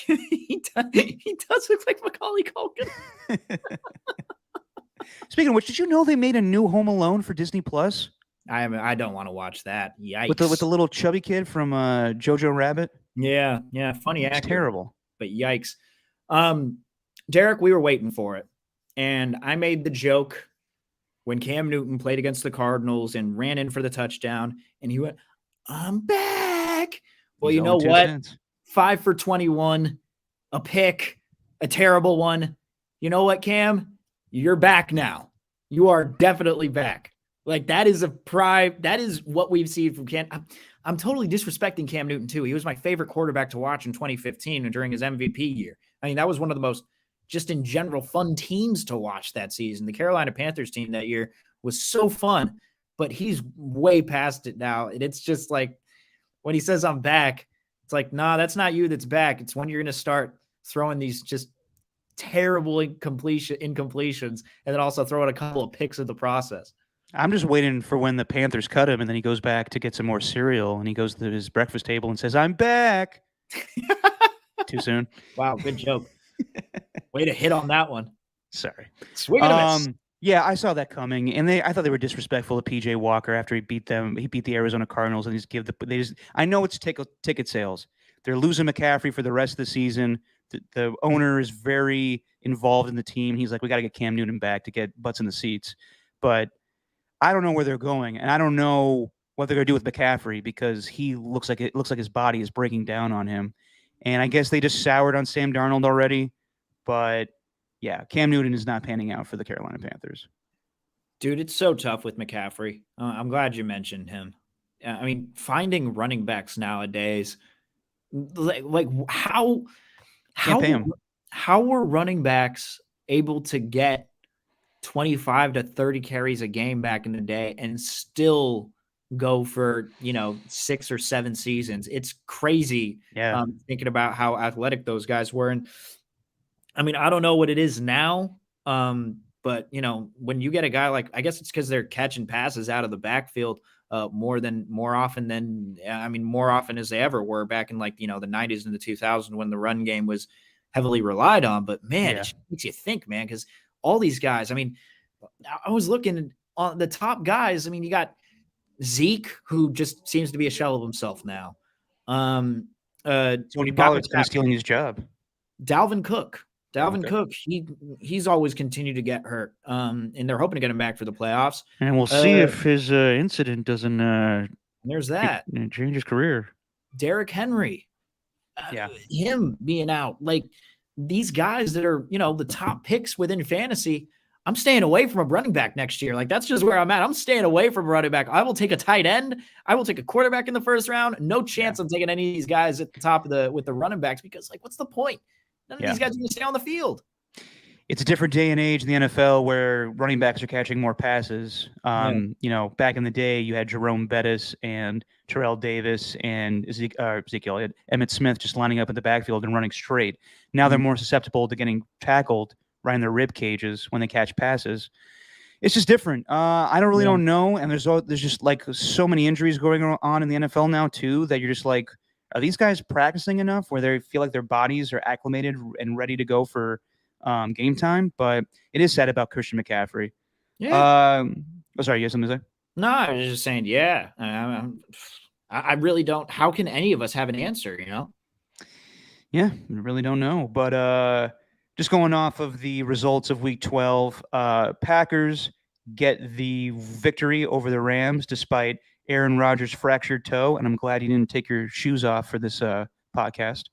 He does look like Macaulay Culkin. Speaking of which, did you know they made a new Home Alone for Disney Plus? I don't want to watch that. Yikes! With the little chubby kid from Jojo Rabbit. Yeah, funny actor. It's terrible, but yikes. Derek, we were waiting for it, and I made the joke when Cam Newton played against the Cardinals and ran in for the touchdown, and he went, "I'm back." Well, you know what? 5 for 21, a pick, a terrible one. You know what, Cam? You're back now. You are definitely back. Like, that is that is what we've seen from Cam. I'm totally disrespecting Cam Newton too. He was my favorite quarterback to watch in 2015 and during his MVP year. I mean, that was one of the most, just in general, fun teams to watch that season. The Carolina Panthers team that year was so fun, but he's way past it now. And it's just like, when he says I'm back, it's like, nah, that's not you that's back. It's when you're going to start throwing these just terrible incompletions and then also throwing a couple of picks in the process. I'm just waiting for when the Panthers cut him and then he goes back to get some more cereal and he goes to his breakfast table and says, I'm back. Too soon. Wow, good joke. Way to hit on that one. Sorry. Swing and a miss. Yeah, I saw that coming, and I thought they were disrespectful to PJ Walker after he beat them. He beat the Arizona Cardinals, and I know it's ticket sales. They're losing McCaffrey for the rest of the season. The owner is very involved in the team. He's like, we got to get Cam Newton back to get butts in the seats. But I don't know where they're going, and I don't know what they're going to do with McCaffrey because it looks like his body is breaking down on him. And I guess they just soured on Sam Darnold already, but. Yeah, Cam Newton is not panning out for the Carolina Panthers. Dude, it's so tough with McCaffrey. I'm glad you mentioned him. I mean, finding running backs nowadays, like how were running backs able to get 25 to 30 carries a game back in the day and still go for 6 or 7 seasons? It's crazy. Yeah, thinking about how athletic those guys were. And I mean, I don't know what it is now, but, when you get a guy like, I guess it's because they're catching passes out of the backfield more often as they ever were back in the 90s and the 2000s when the run game was heavily relied on. But, man, It makes you think, man, because all these guys, I mean, I was looking on the top guys. I mean, you got Zeke, who just seems to be a shell of himself now. Tony Pollard's kind of stealing his job. Dalvin Cook, he's always continued to get hurt, and they're hoping to get him back for the playoffs. And we'll see if his incident doesn't there's that change his career. Derrick Henry, him being out, like these guys that are the top picks within fantasy. I'm staying away from a running back next year. Like that's just where I'm at. I'm staying away from a running back. I will take a tight end. I will take a quarterback in the first round. No chance I'm taking any of these guys at the top of with the running backs because what's the point? None of these guys are going to stay on the field. It's a different day and age in the NFL where running backs are catching more passes. Back in the day, you had Jerome Bettis and Terrell Davis and Ezekiel, Emmitt Smith just lining up in the backfield and running straight. Now they're more susceptible to getting tackled right in their rib cages when they catch passes. It's just different. I don't know. And there's just like so many injuries going on in the NFL now too that you're just like, are these guys practicing enough where they feel like their bodies are acclimated and ready to go for game time? But it is sad about Christian McCaffrey. Yeah. Sorry, you have something to say? No, I was just saying, yeah. I really don't. How can any of us have an answer, Yeah, I really don't know. But just going off of the results of Week 12, Packers get the victory over the Rams despite Aaron Rodgers' fractured toe, and I'm glad you didn't take your shoes off for this podcast.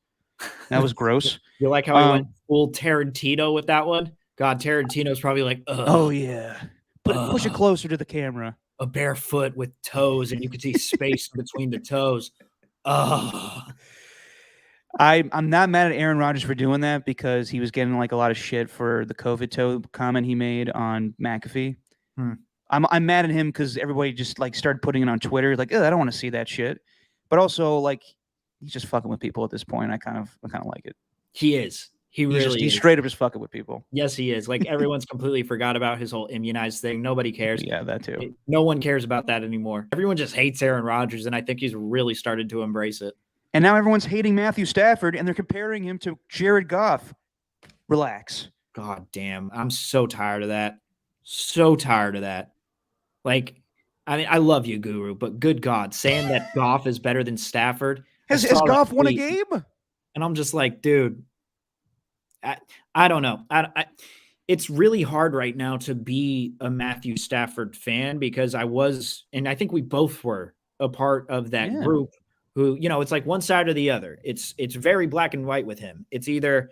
That was gross. You like how I went full Tarantino with that one? God, Tarantino's probably like, ugh. Oh, yeah. Push it closer to the camera. A bare foot with toes, and you could see space between the toes. Oh. I'm not mad at Aaron Rodgers for doing that because he was getting like a lot of shit for the COVID toe comment he made on McAfee. I'm mad at him because everybody just like started putting it on Twitter, like, I don't want to see that shit. But also, like, he's just fucking with people at this point. I kind of like it. He is. He's straight up just fucking with people. Yes, he is. Like everyone's completely forgot about his whole immunized thing. Nobody cares. Yeah, that too. No one cares about that anymore. Everyone just hates Aaron Rodgers, and I think he's really started to embrace it. And now everyone's hating Matthew Stafford, and they're comparing him to Jared Goff. Relax. God damn. I'm so tired of that. So tired of that. Like, I mean, I love you, Guru, but good God, saying that Goff is better than Stafford. Has Goff won a game? And I'm just like, dude, I don't know. It's really hard right now to be a Matthew Stafford fan because I was, and I think we both were a part of that group who, it's like one side or the other. It's very black and white with him. It's either,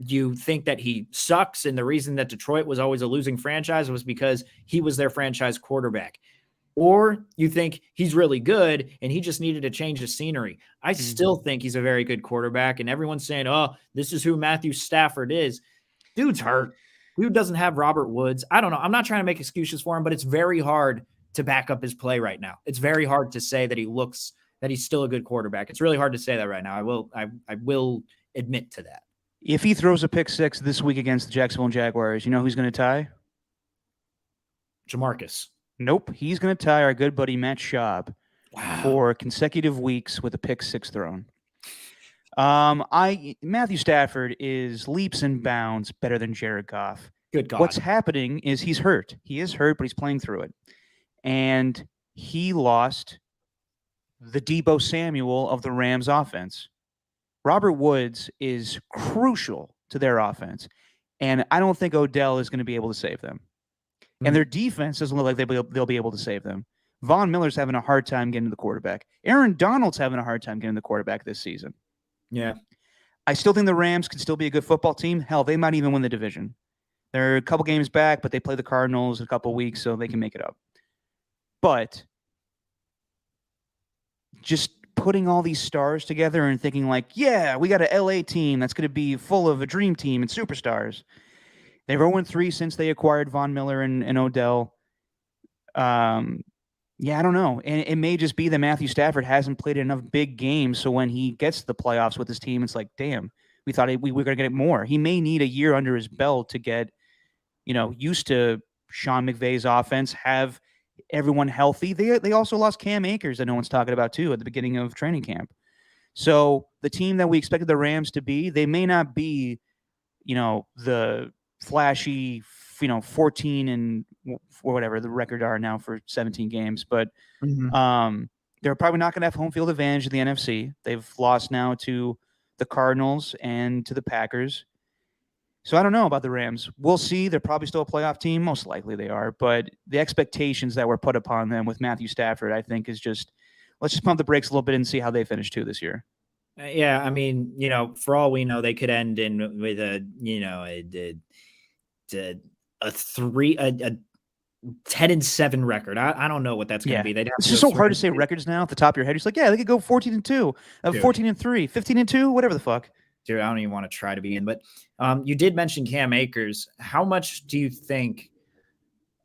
you think that he sucks, and the reason that Detroit was always a losing franchise was because he was their franchise quarterback. or you think he's really good and he just needed to change the scenery. I still think he's a very good quarterback, and everyone's saying, oh, this is who Matthew Stafford is. Dude's hurt. Dude doesn't have Robert Woods. I don't know. I'm not trying to make excuses for him, but it's very hard to back up his play right now. It's very hard to say that he's still a good quarterback. It's really hard to say that right now. I will admit to that. If he throws a pick six this week against the Jacksonville Jaguars, you know who's going to tie? Jamarcus. Nope. He's going to tie our good buddy Matt Schaub for consecutive weeks with a pick six thrown. Matthew Stafford is leaps and bounds better than Jared Goff. Good God. What's happening is he's hurt. He is hurt, but he's playing through it. And he lost the Deebo Samuel of the Rams offense. Robert Woods is crucial to their offense. And I don't think Odell is going to be able to save them. And their defense doesn't look like they'll be able to save them. Von Miller's having a hard time getting to the quarterback. Aaron Donald's having a hard time getting to the quarterback this season. Yeah. I still think the Rams can still be a good football team. Hell, they might even win the division. They're a couple games back, but they play the Cardinals in a couple weeks, so they can make it up. But just putting all these stars together and thinking like, yeah, we got an LA team that's going to be full of a dream team and superstars. They've 0-3 since they acquired Von Miller and Odell. Yeah, I don't know. And it may just be that Matthew Stafford hasn't played enough big games, so when he gets to the playoffs with his team, it's like, damn, we thought we were going to get more. He may need a year under his belt to get, used to Sean McVay's offense, have everyone healthy. They also lost Cam Akers that no one's talking about, too, at the beginning of training camp. So the team that we expected the Rams to be, they may not be, the flashy, 14 and or whatever the record are now for 17 games, but they're probably not going to have home field advantage in the NFC. They've lost now to the Cardinals and to the Packers. So I don't know about the Rams. We'll see. They're probably still a playoff team. Most likely they are, but the expectations that were put upon them with Matthew Stafford, I think, is just, let's just pump the brakes a little bit and see how they finish too this year. Yeah. I mean, for all we know, they could end in with a 10-7 record. I don't know what that's going to be. It's just so hard to say records now off the top of your head. You're just like, yeah, they could go 14-2, 14-3, 15-2, whatever the fuck. Dude, I don't even want to try to be in. But you did mention Cam Akers. How much do you think?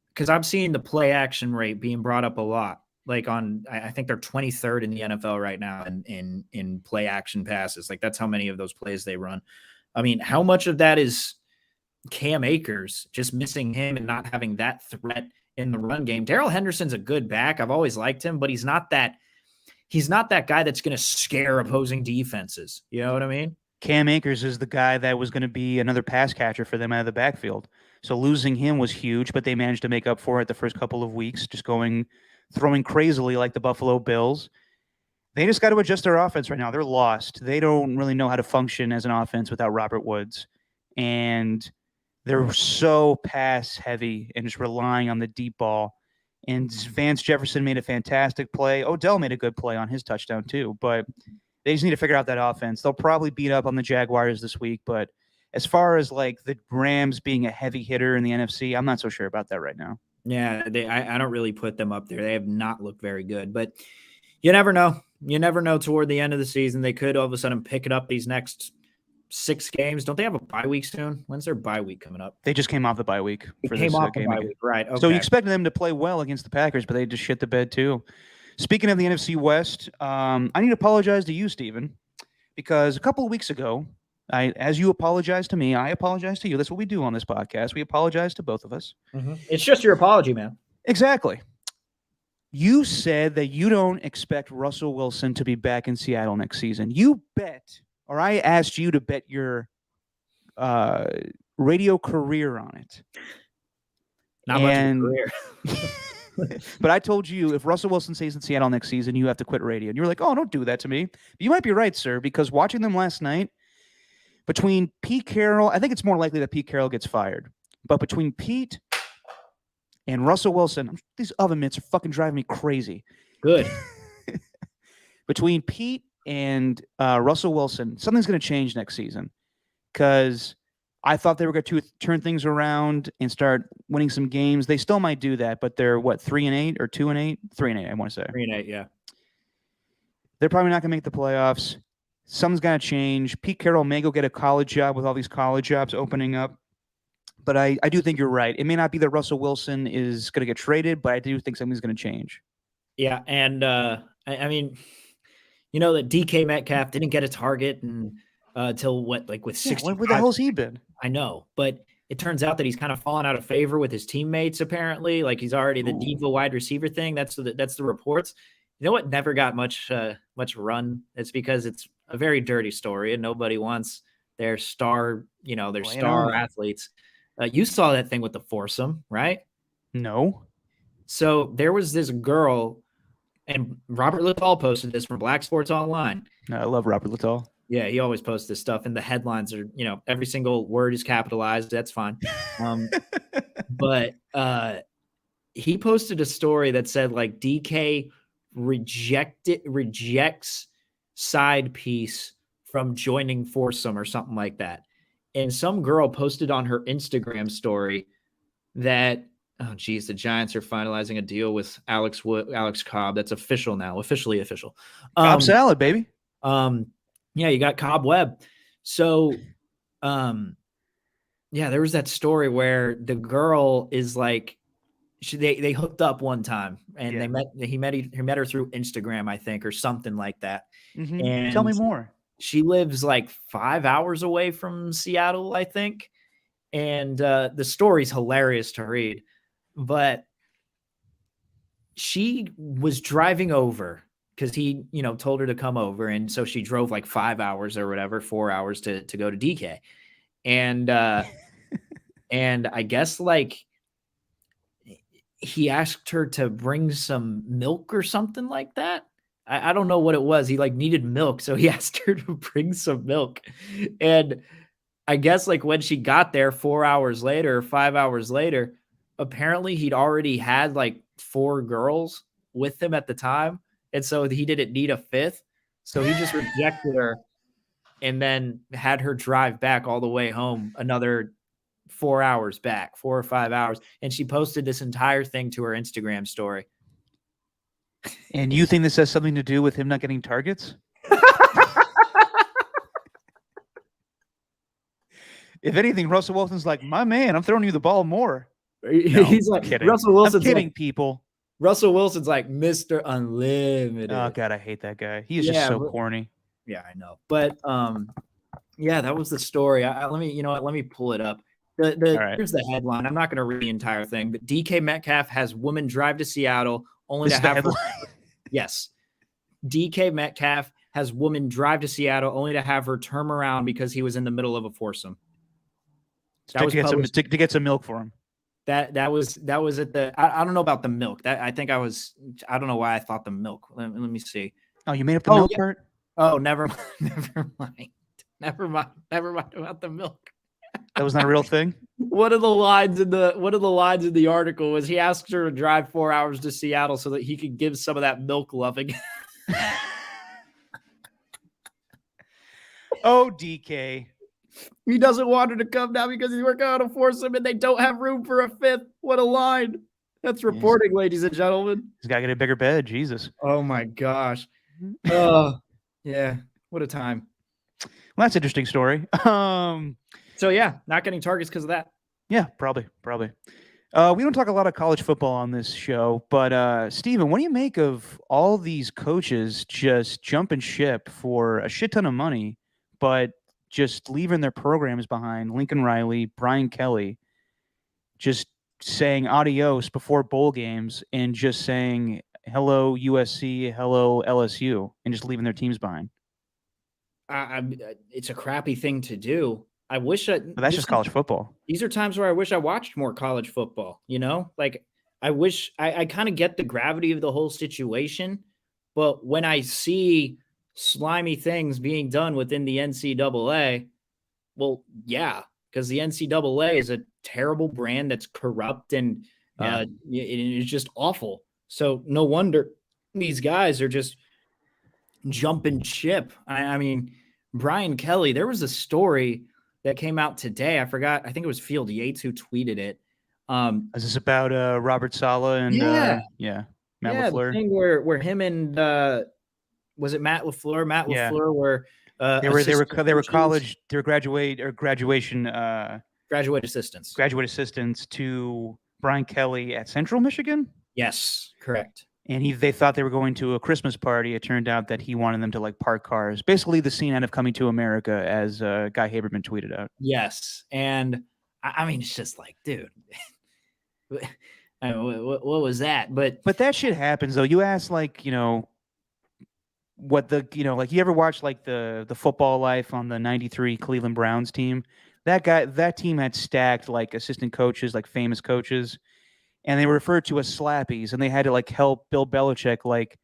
Because I'm seeing the play action rate being brought up a lot. Like I think they're 23rd in the NFL right now in play action passes. Like that's how many of those plays they run. I mean, how much of that is Cam Akers just missing him and not having that threat in the run game? Darrell Henderson's a good back. I've always liked him, but he's not that guy that's going to scare opposing defenses. You know what I mean? Cam Akers is the guy that was going to be another pass catcher for them out of the backfield. So losing him was huge, but they managed to make up for it the first couple of weeks, just throwing crazily like the Buffalo Bills. They just got to adjust their offense right now. They're lost. They don't really know how to function as an offense without Robert Woods. And they're so pass heavy and just relying on the deep ball. And Vance Jefferson made a fantastic play. Odell made a good play on his touchdown too, but they just need to figure out that offense. They'll probably beat up on the Jaguars this week, but as far as like the Rams being a heavy hitter in the NFC, I'm not so sure about that right now. Yeah, I don't really put them up there. They have not looked very good, but you never know. You never know toward the end of the season. They could all of a sudden pick it up these next 6 games. Don't they have a bye week soon? When's their bye week coming up? They just came off the bye week for this game. Right. Okay. So you expected them to play well against the Packers, but they just shit the bed too. Speaking of the NFC West, I need to apologize to you, Steven, because a couple of weeks ago, as you apologized to me, I apologized to you. That's what we do on this podcast. We apologize to both of us. Mm-hmm. It's just your apology, man. Exactly. You said that you don't expect Russell Wilson to be back in Seattle next season. You bet, or I asked you to bet your radio career on it. Not much of a career. But I told you if Russell Wilson stays in Seattle next season, you have to quit radio. And you were like, oh, don't do that to me. But you might be right, sir, because watching them last night, between Pete Carroll, I think it's more likely that Pete Carroll gets fired. But between Pete and Russell Wilson, these oven mitts are fucking driving me crazy. Good. Between Pete and Russell Wilson, something's going to change next season. Because I thought they were going to turn things around and start winning some games. They still might do that, but they're what, 3-8 or 2-8? 3-8, I want to say. 3-8, yeah. They're probably not going to make the playoffs. Something's got to change. Pete Carroll may go get a college job with all these college jobs opening up. But I do think you're right. It may not be that Russell Wilson is going to get traded, but I do think something's going to change. Yeah, and I mean, you know that DK Metcalf didn't get a target until what, like with 65. Where the hell's he been? I know, but it turns out that he's kind of fallen out of favor with his teammates. Apparently, like he's already the diva wide receiver thing. That's the reports. You know what? Never got much run. It's because it's a very dirty story, and nobody wants their star, star athletes. You saw that thing with the foursome, right? No. So there was this girl, and Robert Littall posted this from Black Sports Online. I love Robert Littall. Yeah, he always posts this stuff, and the headlines are, every single word is capitalized. That's fine. But he posted a story that said, like, DK rejects side piece from joining foursome or something like that. And some girl posted on her Instagram story that, oh, geez, the Giants are finalizing a deal with Alex Cobb. That's official now, officially official. Cobb salad, baby. Yeah, you got Cobb Webb. So, yeah, there was that story where the girl is like, they hooked up one time, and he met her through Instagram, I think, or something like that. Mm-hmm. And tell me more. She lives like 5 hours away from Seattle, I think. And the story's hilarious to read. But she was driving over because he, told her to come over. And so she drove like 5 hours or whatever, 4 hours to go to DK. And and I guess like he asked her to bring some milk or something like that. I don't know what it was. He like needed milk. So he asked her to bring some milk. And I guess like when she got there 4 hours later, 5 hours later, apparently he'd already had like 4 girls with him at the time. And so he didn't need a 5th. So he just rejected her and then had her drive back all the way home another 4 hours back, 4 or 5 hours. And she posted this entire thing to her Instagram story. And you think this has something to do with him not getting targets? If anything, Russell Wilson's like, my man, I'm throwing you the ball more. No, he's like, kidding. Russell Wilson's I'm kidding, like, people. Russell Wilson's like Mr. Unlimited. Oh God, I hate that guy. He's just so corny. Yeah, I know. But yeah, that was the story. Let me pull it up. Right. Here's the headline. I'm not going to read the entire thing, but DK Metcalf has woman drive to Seattle only this to have her. Yes. DK Metcalf has woman drive to Seattle only to have her turn around because he was in the middle of a foursome. To get some milk for him. That was at the I don't know about the milk. I don't know why I thought the milk. Let me see. Oh, you made up the milk part? Oh, never mind. Never mind about the milk. That was not a real thing. One of the lines in the article was he asked her to drive 4 hours to Seattle so that he could give some of that milk loving. Oh, DK. He doesn't want her to come now because he's working on a foursome and they don't have room for a 5th. What a line. That's reporting, ladies and gentlemen. He's got to get a bigger bed. Jesus. Oh, my gosh. Yeah. What a time. Well, that's an interesting story. So, yeah, not getting targets because of that. Yeah, probably. We don't talk a lot of college football on this show, but Steven, what do you make of all these coaches just jumping ship for a shit ton of money, but just leaving their programs behind? Lincoln Riley, Brian Kelly, just saying adios before bowl games and just saying hello USC, hello LSU, and just leaving their teams behind. It's a crappy thing to do. I wish but that's just college football. These are times where I wish I watched more college football, like I wish I kind of get the gravity of the whole situation. But when I see slimy things being done within the NCAA, well, yeah, because the NCAA is a terrible brand that's corrupt and it is just awful. So no wonder these guys are just jumping ship. I mean, Brian Kelly, there was a story that came out today. I forgot. I think it was Field Yates who tweeted it. Is this about Robert Saleh and Yeah, Matt the LaFleur? thing where him and was it Matt LaFleur? Matt Yeah. LaFleur were They were coaches, graduation graduate assistants to Brian Kelly at Central Michigan. Yes, correct. And they thought they were going to a Christmas party. It turned out that he wanted them to like park cars. Basically, the scene out of Coming to America, as Guy Haberman tweeted out. Yes, and I mean, it's just like, dude, I mean, what was that? But that shit happens though. You ask like, what like you ever watch like the Football Life on the '93 Cleveland Browns team? That team had stacked like assistant coaches, like famous coaches, and they were referred to as slappies, and they had to like help Bill Belichick like,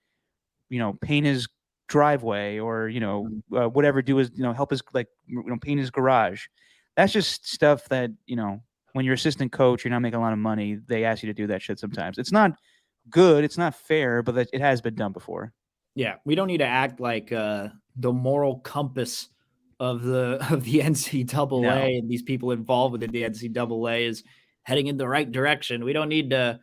paint his driveway or whatever, do his help his like paint his garage. That's just stuff that when you're assistant coach, you're not making a lot of money. They ask you to do that shit sometimes. It's not good. It's not fair, but it has been done before. Yeah, we don't need to act like the moral compass of the NCAA and these people involved within the NCAA is heading in the right direction. We don't need to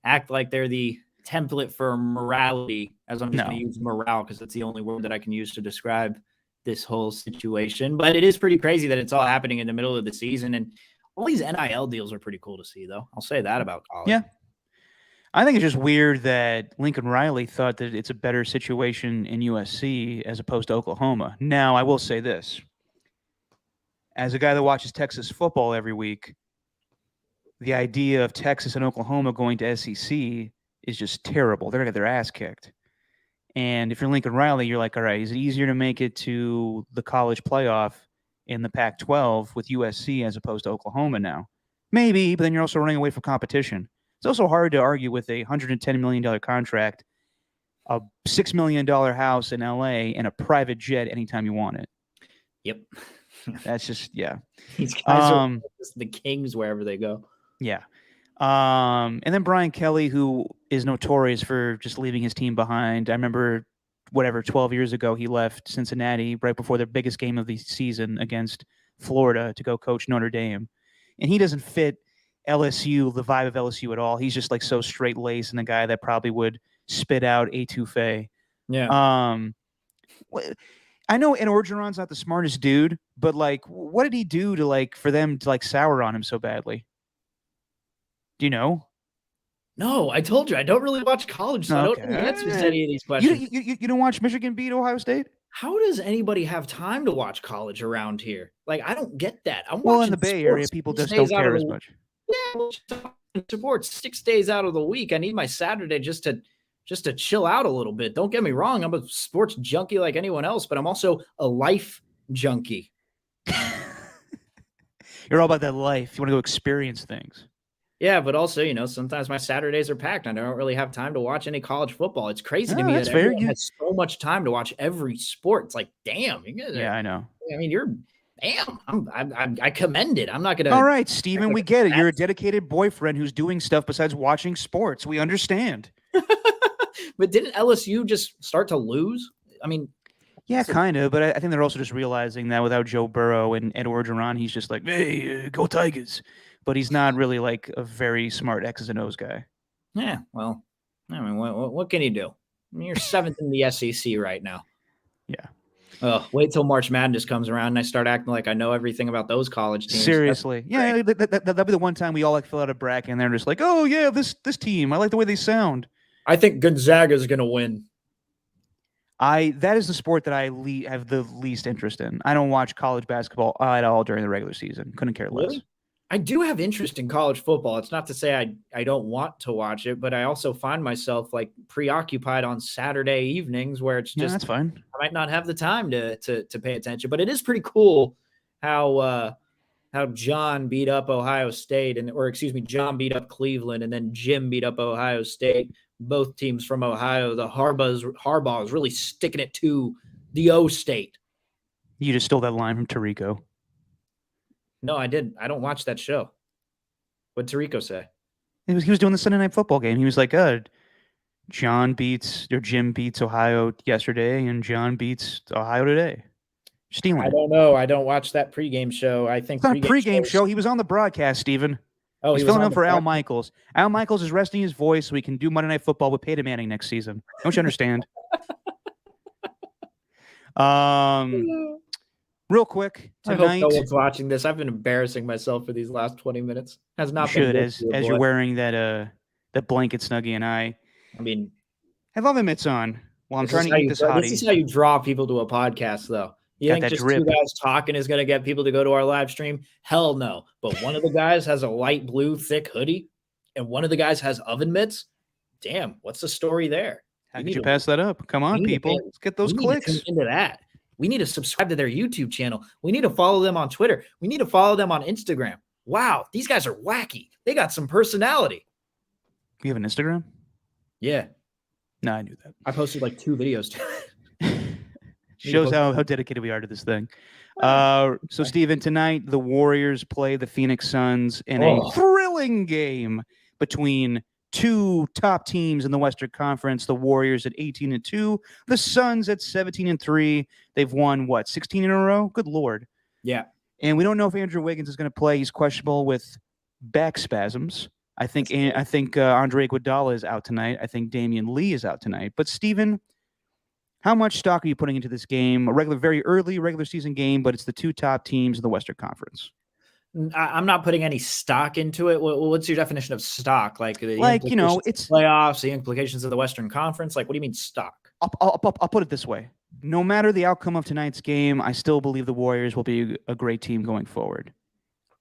act like they're the template for morality, as I'm just going to use morale because it's the only word that I can use to describe this whole situation. But it is pretty crazy that it's all happening in the middle of the season, and all these NIL deals are pretty cool to see, though. I'll say that about college. Yeah. I think it's just weird that Lincoln Riley thought that it's a better situation in USC as opposed to Oklahoma. Now, I will say this. As a guy that watches Texas football every week, the idea of Texas and Oklahoma going to SEC is just terrible. They're going to get their ass kicked. And if you're Lincoln Riley, you're like, all right, is it easier to make it to the college playoff in the Pac-12 with USC as opposed to Oklahoma now? Maybe, but then you're also running away from competition. It's also hard to argue with a $110 million contract, a $6 million house in LA, and a private jet anytime you want it. Yep. That's just, yeah. These guys are just the kings wherever they go. Yeah. And then Brian Kelly, who is notorious for just leaving his team behind. I remember, 12 years ago, he left Cincinnati right before their biggest game of the season against Florida to go coach Notre Dame. And he doesn't fit LSU, the vibe of LSU at all. He's just like so straight laced and the guy that probably would spit out etouffee. Yeah. I know Ed Orgeron's not the smartest dude, but like, what did he do to like for them to like sour on him so badly? Do you know? No, I told you I don't really watch college, so I don't know the answers to any of these questions. You don't watch Michigan beat Ohio State? How does anybody have time to watch college around here? Like, I don't get that. Well, in the Bay Area, people just don't care as much. Yeah, sports 6 days out of the week. I need my Saturday just to chill out a little bit. Don't get me wrong. I'm a sports junkie like anyone else, but I'm also a life junkie. You're all about that life. You want to go experience things. Yeah, but also, sometimes my Saturdays are packed. I don't really have time to watch any college football. It's crazy to me that everyone has so much time to watch every sport. It's like, damn. Yeah, I know. I mean, I commend it. I'm not going to. All right, Steven, we get it. You're a dedicated boyfriend who's doing stuff besides watching sports. We understand. But didn't LSU just start to lose? I mean. Yeah, kind of. But I think they're also just realizing that without Joe Burrow and Ed Orgeron, he's just like, hey, go Tigers. But he's not really like a very smart X's and O's guy. Yeah, well, I mean, what can you do? I mean, you're 7th in the SEC right now. Yeah. Oh, wait till March Madness comes around and I start acting like I know everything about those college teams. Seriously. Yeah, that'll be the one time we all like fill out a bracket and they're just like, oh, yeah, this team. I like the way they sound. I think Gonzaga is going to win. That is the sport that I have the least interest in. I don't watch college basketball at all during the regular season. Couldn't care less. Really? I do have interest in college football. It's not to say I don't want to watch it, but I also find myself like preoccupied on Saturday evenings where it's just that's fine. I might not have the time to pay attention. But it is pretty cool how John beat up Ohio State John beat up Cleveland and then Jim beat up Ohio State. Both teams from Ohio. The Harbaugh is really sticking it to the O State. You just stole that line from Tirico. No, I didn't. I don't watch that show. What'd Tirico say? He was doing the Sunday Night Football game. He was like, Jim beats Ohio yesterday, and John beats Ohio today. Stealing I it. don't know. I don't watch that pregame show. I think It's not a pregame show. He was on the broadcast, Steven. Oh, He's he was filling on in the for Al broadcast? Michaels. Al Michaels is resting his voice so he can do Monday Night Football with Peyton Manning next season. Don't you understand? Real quick, I hope tonight. no one's watching this. I've been embarrassing myself for these last 20 minutes. Has You not should, been as you're wearing that blanket, Snuggie, and I mean, have oven mitts on while I'm this is trying how to eat you this this is hottie. how you draw people to a podcast, though. You Got think that just drip. two guys talking is going to get people to go to our live stream? Hell no. But one of the guys has a light blue thick hoodie, and one of the guys has oven mitts. Damn, what's the story there? How could you pass that up? Come on, people. Let's get those clicks. We need to tune into that. We need to subscribe to their YouTube channel. We need to follow them on Twitter. We need to follow them on Instagram. Wow, these guys are wacky. They got some personality. You have an Instagram? Yeah. No, I knew that. I posted like 2 videos. Shows how dedicated we are to this thing. So, Steven, tonight the Warriors play the Phoenix Suns in a thrilling game between two top teams in the Western Conference. The Warriors at 18-2, the Suns at 17-3. They've won, 16 in a row? Good Lord. Yeah. And we don't know if Andrew Wiggins is going to play. He's questionable with back spasms. I think Andre Iguodala is out tonight. I think Damian Lee is out tonight. But, Steven, how much stock are you putting into this game? Very early regular season game, but it's the two top teams in the Western Conference. I'm not putting any stock into it. What's your definition of stock? It's playoffs, the implications of the Western Conference. What do you mean stock? I'll put it this way. No matter the outcome of tonight's game, I still believe the Warriors will be a great team going forward.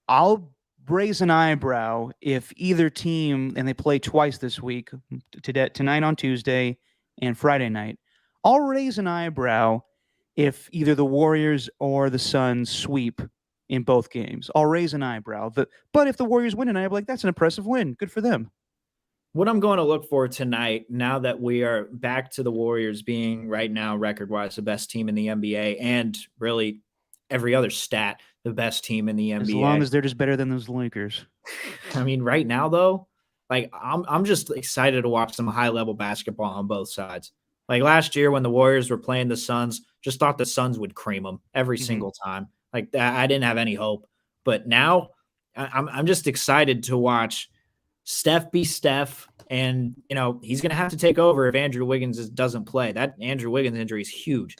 I'll raise an eyebrow if either team, and they play twice this week, tonight on Tuesday and Friday night. I'll raise an eyebrow if either the Warriors or the Suns sweep in both games. I'll raise an eyebrow. But if the Warriors win tonight, I'll be like, that's an impressive win. Good for them. What I'm going to look for tonight, now that we are back to the Warriors being right now record-wise the best team in the NBA and really every other stat, the best team in the NBA. As long as they're just better than those Lakers. I mean, right now, though, I'm just excited to watch some high-level basketball on both sides. Last year when the Warriors were playing the Suns, just thought the Suns would cream them every single time. I didn't have any hope. But now I'm just excited to watch Steph be Steph. And, he's going to have to take over if Andrew Wiggins doesn't play. That Andrew Wiggins injury is huge.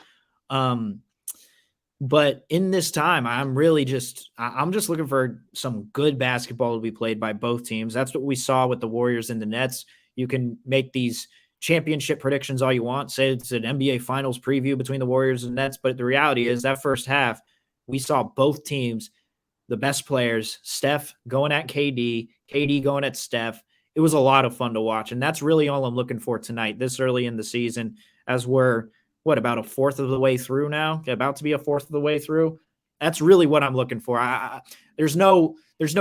But in this time, I'm just looking for some good basketball to be played by both teams. That's what we saw with the Warriors and the Nets. You can make these championship predictions all you want. Say it's an NBA Finals preview between the Warriors and Nets, but the reality is that first half, we saw both teams, the best players, Steph going at KD, KD going at Steph. It was a lot of fun to watch, and that's really all I'm looking for tonight, this early in the season, as we're, about a fourth of the way through now? About to be a fourth of the way through? That's really what I'm looking for. There's no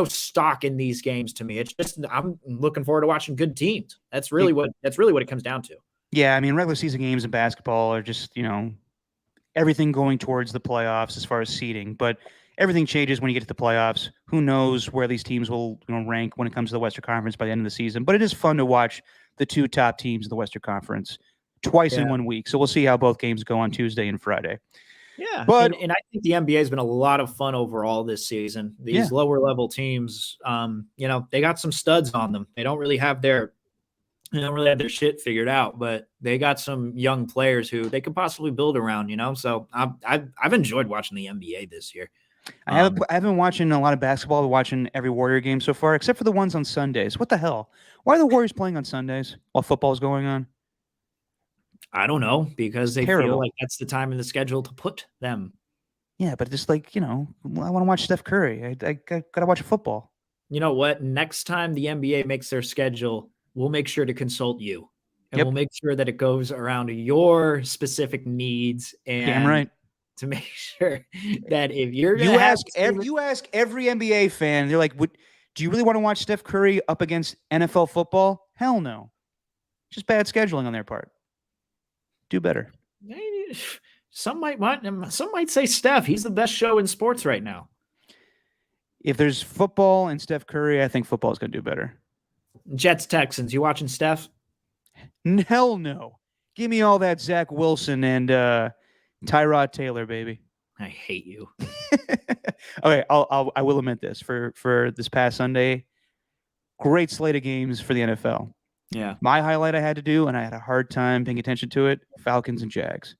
stock in these games to me. It's just I'm looking forward to watching good teams. That's really what it comes down to. Yeah, I mean, regular season games in basketball are just, everything going towards the playoffs as far as seeding, but everything changes when you get to the playoffs. Who knows where these teams will rank when it comes to the Western Conference by the end of the season, but it is fun to watch the two top teams in the Western Conference twice in 1 week. So we'll see how both games go on Tuesday and Friday. Yeah, but and I think the NBA has been a lot of fun overall this season. These lower level teams, they got some studs on them. They don't really have their shit figured out, but they got some young players who they could possibly build around. So I've enjoyed watching the NBA this year. I've been watching a lot of basketball. I've been watching every Warrior game so far, except for the ones on Sundays. What the hell? Why are the Warriors playing on Sundays while football's going on? I don't know, because they feel like that's the time in the schedule to put them. Yeah, but just I want to watch Steph Curry. I got to watch football. You know what? Next time the NBA makes their schedule, we'll make sure to consult you. And we'll make sure that it goes around your specific needs. And damn right. To make sure that if you're you ask every NBA fan, they're like, do you really want to watch Steph Curry up against NFL football? Hell no. Just bad scheduling on their part. Do better. Some might say Steph. He's the best show in sports right now. If there's football and Steph Curry, I think football is going to do better. Jets Texans. You watching Steph? Hell no. Give me all that Zach Wilson and Tyrod Taylor, baby. I hate you. Okay, I will admit this for this past Sunday, great slate of games for the NFL. Yeah. My highlight I had to do, and I had a hard time paying attention to it, Falcons and Jags.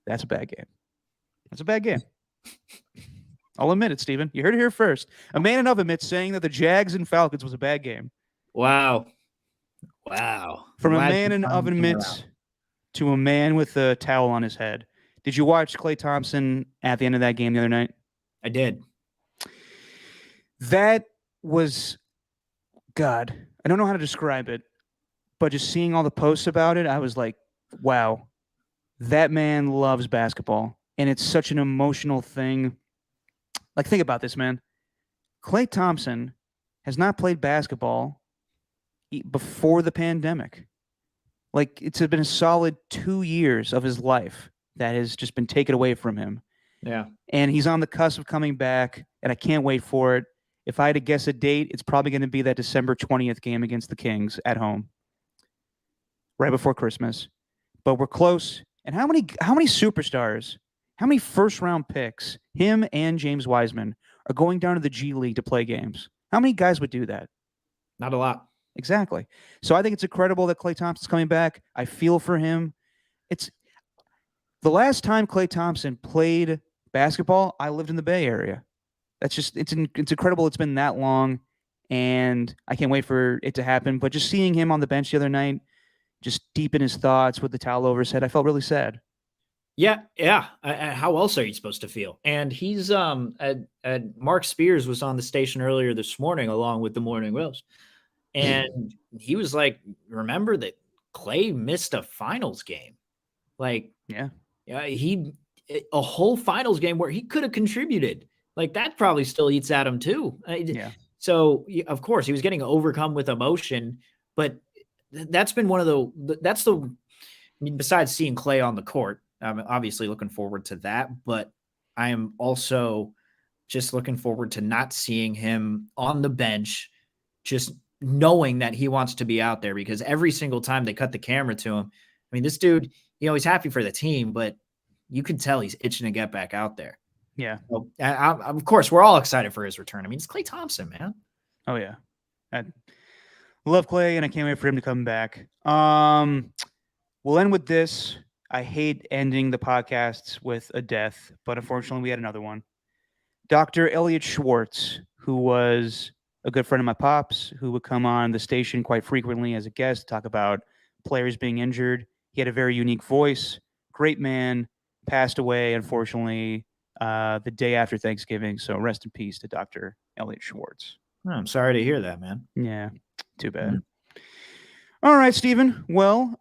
That's a bad game. That's a bad game. I'll admit it, Steven. You heard it here first. A man enough admits saying that the Jags and Falcons was a bad game. Wow. Wow. From a Glad man you in finally oven came mitts around. to a man with a towel on his head. Did you watch Klay Thompson at the end of that game the other night? I did. That was, God, I don't know how to describe it, but just seeing all the posts about it, I was like, wow, that man loves basketball. And it's such an emotional thing. Like, think about this, man. Klay Thompson has not played basketball before the pandemic. Like, it's been a solid 2 years of his life that has just been taken away from him. Yeah. And he's on the cusp of coming back, and I can't wait for it. If I had to guess a date, it's probably going to be that December 20th game against the Kings at home, right before Christmas. But we're close. And how many superstars, how many first-round picks, him and James Wiseman, are going down to the G League to play games? How many guys would do that? Not a lot. Exactly. So I think it's incredible that Klay Thompson's coming back. I feel for him. It's the last time Klay Thompson played basketball, I lived in the Bay Area. That's just, it's incredible it's been that long, and I can't wait for it to happen. But just seeing him on the bench the other night, just deep in his thoughts with the towel over his head, I felt really sad. Yeah. How else are you supposed to feel? And he's Mark Spears was on the station earlier this morning along with the Morning Rose, and he was like, "Remember that Klay missed a finals game? Like, he a whole finals game where he could have contributed. Like that probably still eats at him too. Yeah. So of course he was getting overcome with emotion, but that's been one of I mean, besides seeing Klay on the court, I'm obviously looking forward to that, but I am also just looking forward to not seeing him on the bench, just knowing that he wants to be out there, because every single time they cut the camera to him, I mean, this dude, he's happy for the team, but you can tell he's itching to get back out there. Yeah. So, of course, we're all excited for his return. I mean, it's Klay Thompson, man. Oh, yeah. I love Klay, and I can't wait for him to come back. We'll end with this. I hate ending the podcasts with a death, but unfortunately, we had another one. Dr. Elliot Schwartz, who was a good friend of my pops, who would come on the station quite frequently as a guest to talk about players being injured. He had a very unique voice, great man, passed away, unfortunately, the day after Thanksgiving. So rest in peace to Dr. Elliot Schwartz. Oh, I'm sorry to hear that, man. Yeah, too bad. All right, Stephen. Well,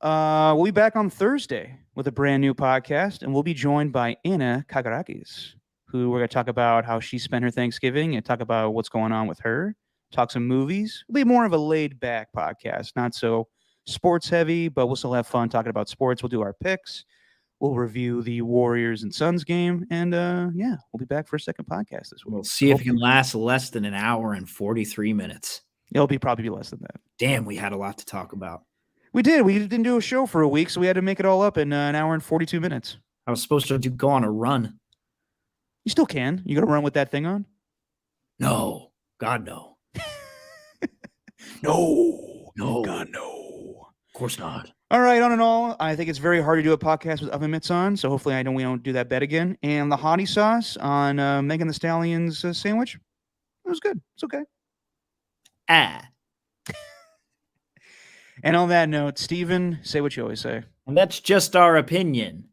we'll be back on Thursday with a brand new podcast, and we'll be joined by Anna Kagarakis, who we're going to talk about how she spent her Thanksgiving and talk about what's going on with her, talk some movies. It'll be more of a laid-back podcast, not so sports-heavy, but we'll still have fun talking about sports. We'll do our picks. We'll review the Warriors and Suns game, and we'll be back for a secend podcast this week. We'll see if it can last less than an hour and 43 minutes. It'll probably be less than that. Damn, we had a lot to talk about. We did. We didn't do a show for a week, so we had to make it all up in an hour and 42 minutes. I was supposed to go on a run. You still can. You going to run with that thing on? No. God, no. No. No. God, no. Of course not. All right, on and all, I think it's very hard to do a podcast with oven mitts on, so hopefully we don't do that bet again. And the hottie sauce on Megan Thee Stallion's sandwich, it was good. It's okay. And on that note, Steven, say what you always say. And that's just our opinion.